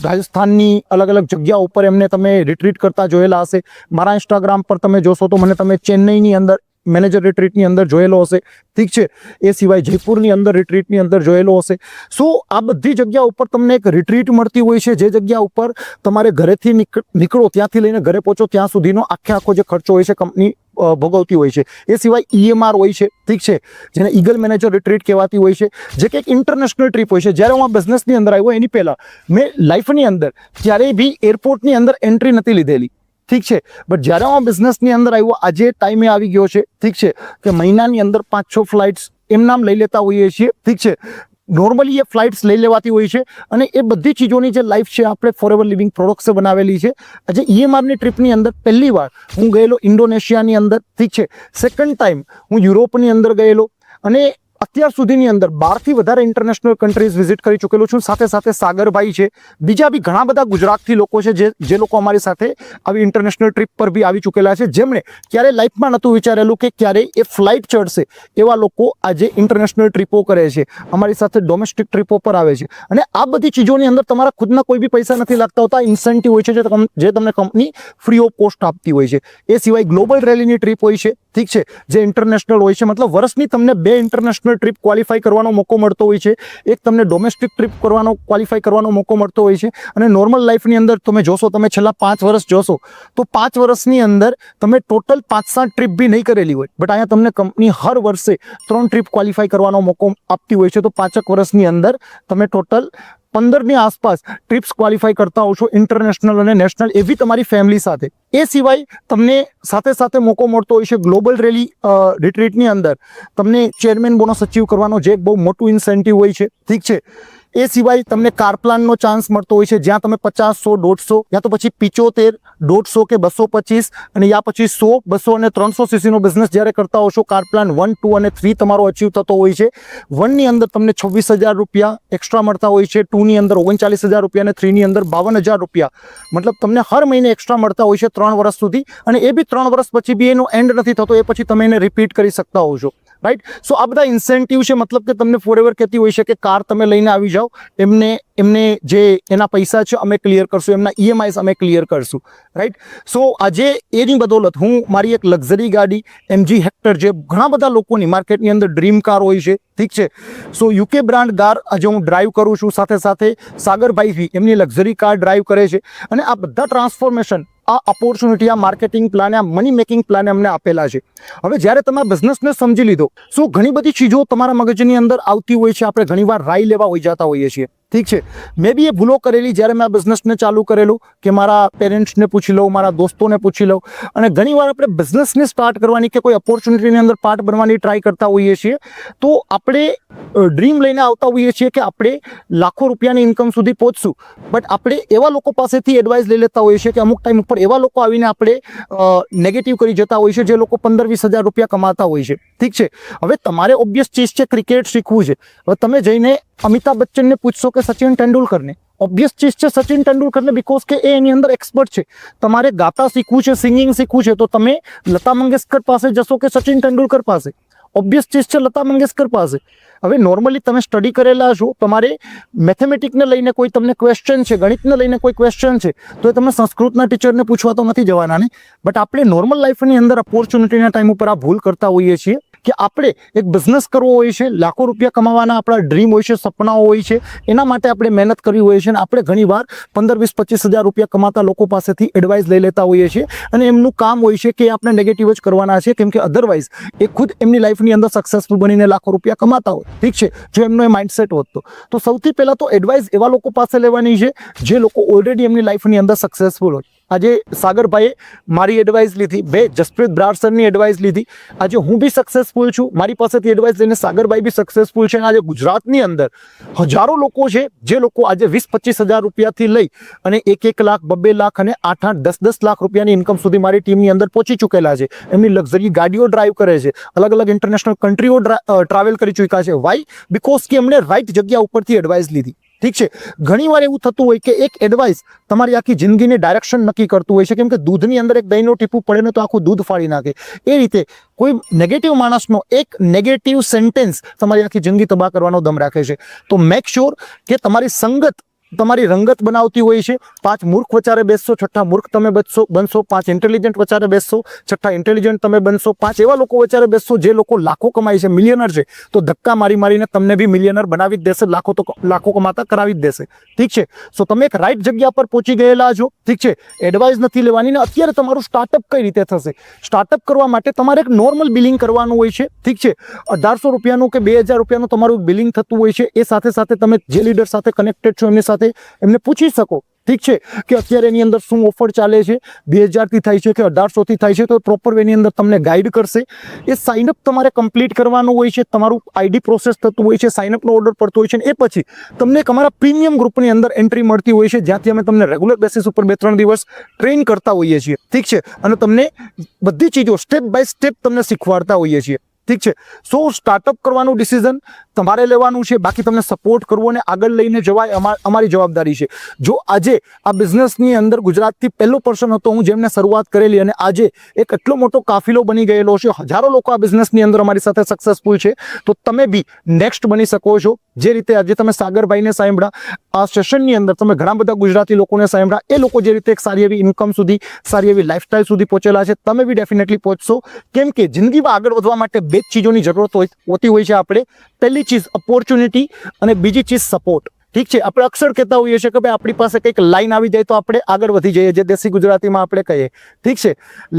રાજસ્થાનની અલગ અલગ જગ્યા ઉપર એમને તમે રિટ્રીટ કરતા જોયેલા હશે. મારા ઇન્સ્ટાગ્રામ પર તમે જોશો તો તમે ચેન્નઈની અંદર મેનેજર રિટ્રીટની અંદર જોયેલો હશે, ઠીક છે. એ સિવાય જયપુરની અંદર રિટ્રીટની અંદર જોયેલો હશે. સો આ બધી જગ્યા ઉપર તમને એક રિટ્રીટ મળતી હોય છે, જે જગ્યા ઉપર તમારે ઘરેથી નીકળો ત્યાંથી લઈને ઘરે પહોંચો ત્યાં સુધીનો આખો જે ખર્ચો હોય છે કંપની ભોગવતી હોય છે. એ સિવાય EMR હોય છે, ઠીક છે, જેને ઈગલ મેનેજર રિટ્રીટ કહેવાતી હોય છે, જે કે એક ઇન્ટરનેશનલ ટ્રીપ હોય છે. જ્યારે હું આ બિઝનેસની અંદર આવ્યો એની પહેલાં મેં લાઈફની અંદર ક્યારેય બી એરપોર્ટની અંદર એન્ટ્રી નથી લીધેલી, ઠીક છે. બટ જ્યારે હું આ બિઝનેસની અંદર આવ્યો, આજે ટાઈમે આવી ગયો છે, ઠીક છે, કે મહિનાની અંદર 5-6 ફ્લાઇટ્સ એમ નામ લઈ લેતા હોઈએ છીએ, ઠીક છે. નોર્મલી એ ફ્લાઇટ્સ લઈ લેવાતી હોય છે અને એ બધી ચીજોની જે લાઈફ છે આપણે ફોરએવર લિવિંગ પ્રોડક્ટ્સે બનાવેલી છે. આજે EMRની ટ્રીપની અંદર પહેલી વાર હું ગયેલો ઇન્ડોનેશિયાની અંદર, ઠીક છે. સેકન્ડ ટાઈમ હું યુરોપની અંદર ગયેલો અને અત્યાર સુધીની અંદર 12થી વધારે ઇન્ટરનેશનલ કન્ટ્રીઝ વિઝિટ કરી ચૂકેલો છું. સાથે સાથે સાગરભાઈ છે, બીજા બી ઘણા બધા ગુજરાતથી લોકો છે જે લોકો અમારી સાથે આવી ઇન્ટરનેશનલ ટ્રીપ પર બી આવી ચૂકેલા છે, જેમણે ક્યારે લાઈફમાં નહોતું વિચારેલું કે ક્યારે એ ફ્લાઇટ ચડશે. એવા લોકો આજે ઇન્ટરનેશનલ ટ્રીપો કરે છે, અમારી સાથે ડોમેસ્ટિક ટ્રીપો પર આવે છે. અને આ બધી ચીજોની અંદર તમારા ખુદના કોઈ બી પૈસા નથી લાગતા હોતા. ઇન્સેન્ટિવ હોય છે જે તમને કંપની ફ્રી ઓફ કોસ્ટ આપતી હોય છે. એ સિવાય ગ્લોબલ રેલીની ટ્રીપ હોય છે, ઠીક છે, જે ઇન્ટરનેશનલ હોય છે. મતલબ વર્ષની તમને 2 ઇન્ટરનેશનલ ટ્રીપ ક્વોલિફાઈ કરવાનો મોકો મળતો હોય છે. એક તમને ડોમેસ્ટિક ટ્રીપ ક્વોલિફાઈ કરવાનો મોકો મળતો હોય છે. અને નોર્મલ લાઈફની અંદર તમે જોશો, તમે છેલ્લા 5 વર્ષ જોશો તો 5 વર્ષની અંદર તમે ટોટલ 5-7 ટ્રીપ બી નહીં કરેલી હોય. બટ અહીંયા તમને કંપની હર વર્ષે 3 ટ્રીપ ક્વોલિફાઈ કરવાનો મોકો આપતી હોય છે. તો 5 વર્ષની અંદર તમે ટોટલ 15ની આસપાસ ટ્રીપ્સ ક્વોલિફાઈ કરતા હો છો, ઇન્ટરનેશનલ અને નેશનલ, એવી તમારી ફેમિલી સાથે. એ સિવાય તમને સાથે સાથે મોકો મળતો હોય છે ગ્લોબલ રેલી રિટ્રીટની અંદર તમને ચેરમેન બોનસ અચીવ કરવાનો, જે એક બહુ મોટું ઇન્સેન્ટિવ હોય છે, ઠીક છે. એ સિવાય તમને કાર પ્લાનનો ચાન્સ મળતો હોય છે, જ્યાં તમે 50, 100, 150 યા તો પછી 75, 150 કે 225 અને યા પછી 100, 200 અને 300 સીસીનો બિઝનેસ જ્યારે કરતા હો છો, કાર પ્લાન 1, 2 અને 3 તમારો અચીવ થતો હોય છે. 1ની અંદર તમને 26,000 રૂપિયા એક્સ્ટ્રા મળતા હોય છે, 2ની અંદર 39,000 રૂપિયા અને 3ની અંદર 52,000 રૂપિયા. મતલબ તમને હર મહિને એક્સ્ટ્રા મળતા હોય છે 3 વર્ષ સુધી. અને એ બી 3 વર્ષ પછી બી એનો એન્ડ નથી થતો, એ પછી તમે એને રિપીટ કરી શકતા હો છો, રાઈટ. સો આ બધા ઇન્સેન્ટિવ છે, મતલબ કે તમને ફોરએવર કહેતી હોય છે કે કાર તમે લઈને આવી જાઓ, એમને જે એના પૈસા છે અમે ક્લિયર કરશું, એમના EMIs અમે ક્લિયર કરશું, રાઈટ. સો આજે એની બદોલત હું મારી એક લક્ઝરી ગાડી MG હેક્ટર, જે ઘણા બધા લોકોની માર્કેટની અંદર ડ્રીમ કાર હોય છે, ઠીક છે. સો UK બ્રાન્ડ કાર આજે હું ડ્રાઈવ કરું છું. સાથે સાથે સાગરભાઈ બી એમની લક્ઝરી કાર ડ્રાઈવ કરે છે. અને આ બધા ટ્રાન્સફોર્મેશન, આ ઓપોર્ચ્યુનિટી, આ માર્કેટિંગ પ્લાન, આ મની મેકિંગ પ્લાન અમને આપેલા છે. હવે જ્યારે તમે બિઝનેસને સમજી લીધો, શું ઘણી બધી ચીજો તમારા મગજની અંદર આવતી હોય છે. આપણે ઘણીવાર રાય લેવા હોઈ જતા હોઈએ છીએ, ઠીક છે. મેં બી એ ભૂલો કરેલી જ્યારે મેં આ બિઝનેસને ચાલુ કરેલું, કે મારા પેરેન્ટ્સને પૂછી લઉં, મારા દોસ્તોને પૂછી લઉં. અને ઘણીવાર આપણે બિઝનેસને સ્ટાર્ટ કરવાની કે કોઈ ઓપોર્ચ્યુનિટીની અંદર પાર્ટ બનવાની ટ્રાય કરતા હોઈએ છીએ, તો આપણે ડ્રીમ લઈને આવતા હોઈએ છીએ કે આપણે લાખો રૂપિયાની ઇન્કમ સુધી પહોંચશું. બટ આપણે એવા લોકો પાસેથી એડવાઇસ લઈ લેતા હોઈએ છીએ કે અમુક ટાઈમ ઉપર એવા લોકો આવીને આપણે નેગેટિવ કરી જતા હોય છે, જે લોકો 15-20 હજાર રૂપિયા કમાતા હોય છે, ઠીક છે. હવે તમારે ઓબ્વિયસ ચીજ છે ક્રિકેટ શીખવું છે. હવે તમે જઈને અમિતાભ બચ્ચનને પૂછશો કે સચિન તેંડુલકરને, ઓબ્વિયસ ચીજ છે સચિન તેંડુલકરને, બીકોઝ કે એ એની અંદર એક્સપર્ટ છે. તમારે ગાતા શીખવું છે, સિંગિંગ શીખવું છે, તો તમે લતા મંગેશકર પાસે જશો કે સચિન તેંડુલકર પાસે? ઓબ્વિયસ ચીજ છે લતા મંગેશકર પાસે. હવે નોર્મલી તમે સ્ટડી કરેલા છો, તમારે મેથેમેટિકને લઈને કોઈ તમને ક્વેશ્ચન છે, ગણિતને લઈને કોઈ ક્વેશ્ચન છે, તો એ તમે સંસ્કૃતના ટીચરને પૂછવા તો નથી જવાના ને. બટ આપણે નોર્મલ લાઈફની અંદર ઓપોર્ચ્યુનિટીના ટાઈમ ઉપર આ ભૂલ કરતા હોઈએ છીએ કે આપણે એક બિઝનેસ કરવો હોય છે, લાખો રૂપિયા કમાવાના આપણા ડ્રીમ હોય છે, સપનાઓ હોય છે, એના માટે આપણે મહેનત કરવી હોય છે. અને આપણે ઘણીવાર 15-20-25 હજાર રૂપિયા કમાતા લોકો પાસેથી એડવાઇસ લઈ લેતા હોઈએ છીએ. અને એમનું કામ હોય છે કે આપણે નેગેટિવ જ કરવાના છે, કેમ કે અધરવાઇઝ એ ખુદ એમની લાઈફની અંદર સક્સેસફુલ બનીને લાખો રૂપિયા કમાતા હોય, ઠીક છે, જો એમનો એ માઇન્ડસેટ હોત તો સૌથી પહેલાં તો એડવાઇસ એવા લોકો પાસે લેવાની છે જે લોકો ઓલરેડી એમની લાઈફની અંદર સક્સેસફુલ હોય. આજે સાગરભાઈએ મારી એડવાઇસ લીધી, બે જસપ્રીત બ્રાર સરની એડવાઇસ લીધી, આજે હું બી સક્સેસફુલ છું, મારી પાસેથી એડવાઇસ લઈને સાગરભાઈ બી સક્સેસફુલ છે. અને આજે ગુજરાતની અંદર હજારો લોકો છે જે લોકો આજે 20-25 હજાર રૂપિયાથી લઈ અને 1-1 લાખ, 2-2 લાખ અને 8-8, 10-10 લાખ રૂપિયાની ઇન્કમ સુધી મારી ટીમની અંદર પહોંચી ચૂકેલા છે. એમની લક્ઝરી ગાડીઓ ડ્રાઈવ કરે છે, અલગ અલગ ઇન્ટરનેશનલ કન્ટ્રીઓ ટ્રાવેલ કરી ચૂક્યા છે. વાય? બીકોઝ કે એમણે રાઈટ જગ્યા ઉપરથી એડવાઇસ લીધી. ઠીક છે. ઘણીવાર એવું થતું હોય કે એક એડવાઇસ તમારી આખી જિંદગીની ડાયરેક્શન નક્કી કરતું હોય છે, કેમ કે દૂધની અંદર એક દહીંનું ટીપું પડે ને તો આખું દૂધ ફાડી નાખે. એ રીતે કોઈ નેગેટિવ માણસનો એક નેગેટિવ સેન્ટેન્સ તમારી આખી જિંદગી તબાહ કરવાનો દમ રાખે છે. તો મેક શ્યોર કે તમારી સંગત તમારી રંગત બનાવતી હોય છે. 5 મૂર્ખ વચારે બેસશો, 6ઠ્ઠા મૂર્ખ તમે બનશો. 5 ઇન્ટેલિજન્ટ વચારે બેસશો, 6ઠ્ઠા ઇન્ટેલિજન્ટ તમે બનશો. 5 એવા લોકો વચારે બેસશો જે લોકો લાખો કમાય છે, મિલિયનર છે, તો ધક્કા મારીને તમને બી મિલિયનર બનાવી જ દેશે, લાખો કમાતા કરાવી જ દેશે. ઠીક છે. સો તમે એક રાઈટ જગ્યા પર પહોંચી ગયેલા છો. ઠીક છે. એડવાઇસ નથી લેવાની. ને અત્યારે તમારું સ્ટાર્ટઅપ કઈ રીતે થશે? સ્ટાર્ટઅપ કરવા માટે તમારે એક નોર્મલ બિલિંગ કરવાનું હોય છે. ઠીક છે. 1800 રૂપિયાનું કે 2000 રૂપિયાનું તમારું બિલિંગ થતું હોય છે. એ સાથે સાથે તમે જે લીડર સાથે કનેક્ટેડ છો એમની સાથે એમને પૂછી શકો. ઠીક છે કે અત્યારે એની અંદર શું ઓફર ચાલે છે, 2000 થી થાય છે કે 1800 થી થાય છે, તો પ્રોપર વેની અંદર તમને ગાઈડ કરશે. એ સાઇનઅપ તમારે કમ્પ્લીટ કરવાનું હોય છે, તમારું આઈડી પ્રોસેસ થતું હોય છે, સાઇનઅપનો ઓર્ડર પડતો હોય છે. એ પછી તમને એક અમારા પ્રીમિયમ ગ્રુપની અંદર એન્ટ્રી મળતી હોય છે, જ્યાંથી અમે તમને રેગ્યુલર બેસિસ ઉપર 2-3 દિવસ ટ્રેન કરતા હોઈએ છીએ. ઠીક છે. અને તમને બધી ચીજો સ્ટેપ બાય સ્ટેપ તમને શીખવાડતા હોઈએ છીએ. ઠીક છે. સો સ્ટાર્ટઅપ કરવાનું ડિસિઝન તમારે લેવાનું છે. બાકી તમને સપોર્ટ કરવો અને આગળ લઈને જવાય અમારી જવાબદારી છે. જો આજે આ બિઝનેસની અંદર ગુજરાતથી પહેલો પર્સન હતો હું જેમને શરૂઆત કરેલી, અને આજે એક એટલો મોટો કાફિલો બની ગયેલો છે, હજારો લોકો આ બિઝનેસની અંદર અમારી સાથે સક્સેસફુલ છે, તો તમે બી નેક્સ્ટ બની શકો છો. જે રીતે આજે તમે સાગરભાઈને સાંભળ્યા, આ સેશનની અંદર તમે ઘણા બધા ગુજરાતી લોકોને સાંભળ્યા, એ લોકો જે રીતે એક સારી એવી ઇન્કમ સુધી, સારી એવી લાઈફસ્ટાઈલ સુધી પહોંચેલા છે, તમે બી ડેફિનેટલી પહોંચશો. કેમ કે જિંદગીમાં આગળ વધવા માટે 2 ચીજોની જરૂરત હોતી હોય છે આપણે. પહેલી ચીજ ઓપોર્ચ્યુનિટી અને બીજી ચીજ સપોર્ટ. ઠીક છે. આપણે અક્ષર કહેતા હોઈએ છીએ કે ભાઈ આપણી પાસે કંઈક લાઈન આવી જાય તો આપણે આગળ વધી જઈએ, જે દેશી ગુજરાતીમાં આપણે કહીએ. ઠીક છે.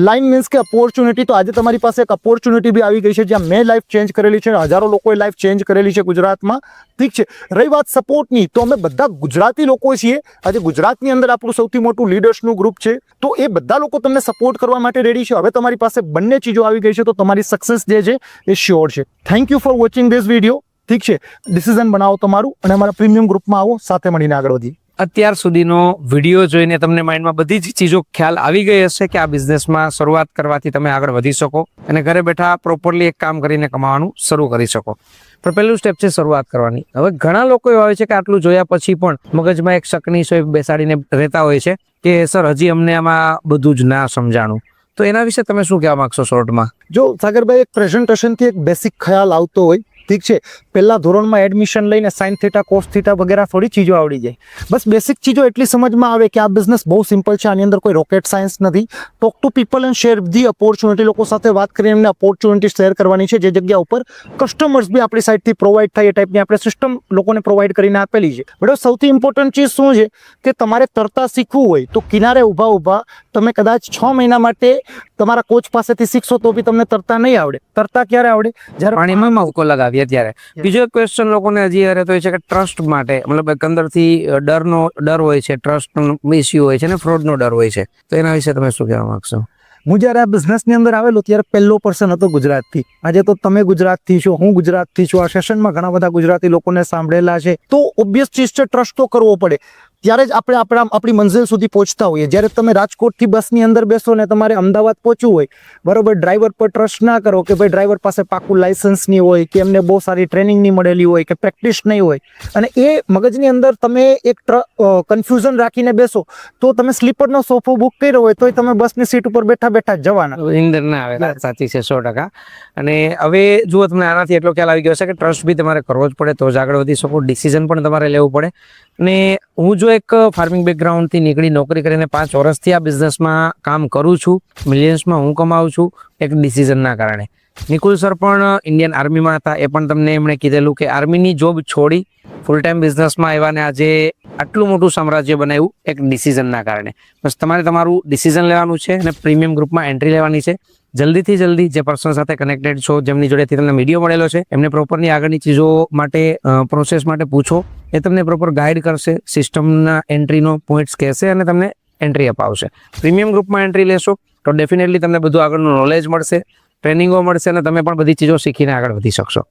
લાઈન મીન્સ કે ઓપોર્ચ્યુનિટી. તો આજે તમારી પાસે એક ઓપોર્ચ્યુનિટી બી આવી ગઈ છે, જ્યાં મેં લાઈફ ચેન્જ કરેલી છે, હજારો લોકોએ લાઈફ ચેન્જ કરેલી છે ગુજરાતમાં. ઠીક છે. રહી વાત સપોર્ટની, તો અમે બધા ગુજરાતી લોકો છીએ. આજે ગુજરાતની અંદર આપણું સૌથી મોટું લીડર્સનું ગ્રુપ છે, તો એ બધા લોકો તમને સપોર્ટ કરવા માટે રેડી છે. હવે તમારી પાસે બંને ચીજો આવી ગઈ છે, તો તમારી સક્સેસ જે છે એ શ્યોર છે. Thank you for watching this video. ઠીક છે. ડિસિઝન બનાવો તમારું અને અમારા પ્રીમિયમ ગ્રુપમાં આવો, સાથે મળીને આગળ વધીએ. અત્યાર સુધીનો વિડીયો જોઈને તમને માઇન્ડમાં બધી જ ચીજો ખ્યાલ આવી ગઈ હશે કે આ બિઝનેસમાં શરૂઆત કરવાથી તમે આગળ વધી શકો અને ઘરે બેઠા પ્રોપરલી એક કામ કરીને કમાવાનું શરૂ કરી શકો. પણ પહેલું સ્ટેપ છે શરૂઆત કરવાની. હવે ઘણા લોકો એવા હોય છે કે આટલું જોયા પછી પણ મગજમાં એક શકની સોય બેસાડીને રહેતા હોય છે કે સર હજી અમને આમાં બધું જ ના સમજાણું. તો એના વિશે તમે શું કહેવા માંગશો શોર્ટમાં? જો સાગરભાઈ, એક પ્રેઝન્ટેશનથી એક બેસિક ખ્યાલ આવતો હોય. ઠીક છે. પહેલા ધોરણમાં એડમિશન લઈને સાઇન થીટા, કોસ થીટા વગેરે થોડી ચીજો આવડી જાય. બસ બેસિક ચીજો એટલી સમજમાં આવે કે આ બિઝનેસ બહુ સિમ્પલ છે, આની અંદર કોઈ રોકેટ સાયન્સ નથી. Talk to people and share the opportunity. લોકો સાથે વાત કરીને એમને ઓપોર્ચ્યુનિટી શેર કરવાની છે, જે જગ્યા ઉપર કસ્ટમર્સ બી આપણી સાઈડથી પ્રોવાઈડ થાય એ ટાઈપની આપણે સિસ્ટમ લોકોને પ્રોવાઈડ કરીને આપેલી છે. બટ સૌથી ઇમ્પોર્ટન્ટ ચીજ શું છે કે તમારે તરતા શીખવું હોય તો કિનારે ઊભા તમે કદાચ 6 મહિના માટે તમારા કોચ પાસેથી શીખશો તો બી તમને તરતા નહીં આવડે. તરતા ક્યારે આવડે? જ્યારે પાણીમાં મવકો લગાવીએ ત્યારે. બીજો એક ક્વેશ્ચન લોકોને હજી રહેતો હોય છે કે ટ્રસ્ટ માટે, મતલબ એક અંદરથી ડર હોય છે, ટ્રસ્ટ ઇસ્યુ હોય છે ને ફ્રોડનો ડર હોય છે, તો એના વિશે તમે શું કહેવા માંગશો? હું જ્યારે આ બિઝનેસની અંદર આવેલો ત્યારે પહેલો પર્સન હતો ગુજરાતથી. આજે તો તમે ગુજરાતથી છો, હું ગુજરાતથી છું. આ સેશનમાં ઘણા બધા ગુજરાતી લોકોને સાંભળેલા છે. તો ઓબ્વિયસ ચીજ છે, ટ્રસ્ટ તો કરવો પડે. ત્યારે જ આપણે આપણી મંઝિલ સુધી પહોંચતા હોઈએ. જ્યારે તમે રાજકોટથી બસની અંદર બેસો ને તમારે અમદાવાદ પહોંચવું હોય, બરોબર, ડ્રાઈવર પર ટ્રસ્ટ ના કરો કે ભાઈ ડ્રાઈવર પાસે પાકું લાયસન્સ નહીં હોય, કે એમને બહુ સારી ટ્રેનિંગ નહીં મળેલી હોય, કે પ્રેક્ટિસ નહીં હોય, અને એ મગજની અંદર તમે એક કન્ફ્યુઝન રાખીને બેસો તો તમે સ્લીપરનો સોફો બુક કર્યો હોય તોય તમે બસની સીટ ઉપર બેઠા જવાના. ઇન્દર ના આવે. સાચી છે, 100%. અને હવે જુઓ, તમને આનાથી એટલો ખ્યાલ આવી ગયો છે કે ટ્રસ્ટ બી તમારે કરવો જ પડે તો જ આગળ વધી શકો. ડિસિઝન પણ તમારે લેવું પડે. અને હું જો એક ફાર્મિંગ બેકગ્રાઉન્ડથી નીકળી નોકરી કરીને 5 વર્ષથી આ બિઝનેસમાં કામ કરું છું, મિલિયન્સમાં હું કમાઉં છું એક ડિસિઝનના કારણે. નિકુલ સર પણ ઇન્ડિયન આર્મીમાં હતા, એ પણ તમને એમણે કીધેલું કે આર્મીની જોબ છોડી ફૂલ ટાઈમ બિઝનેસમાં આવ્યા ને આજે આટલું મોટું સામ્રાજ્ય બનાવ્યું એક ડિસિઝનના કારણે. બસ તમારે તમારું ડિસિઝન લેવાનું છે અને પ્રીમિયમ ગ્રુપમાં એન્ટ્રી લેવાની છે. જલ્દીથી જલ્દી જે પર્સન સાથે કનેક્ટેડ છો, જેમની જોડેથી તમને વિડીયો મળેલો છે, એમને પ્રોપરની આગળની ચીજો માટે પ્રોસેસ માટે પૂછો. એ તમને પ્રોપર ગાઈડ કરશે, સિસ્ટમના એન્ટ્રીનો પોઈન્ટ્સ કહેશે અને તમને એન્ટ્રી અપાવશે. પ્રીમિયમ ગ્રુપમાં એન્ટ્રી લેશો તો ડેફિનેટલી તમને બધું આગળનું નોલેજ મળશે, ટ્રેનિંગો મળશે અને તમે પણ બધી ચીજો શીખીને આગળ વધી શકશો.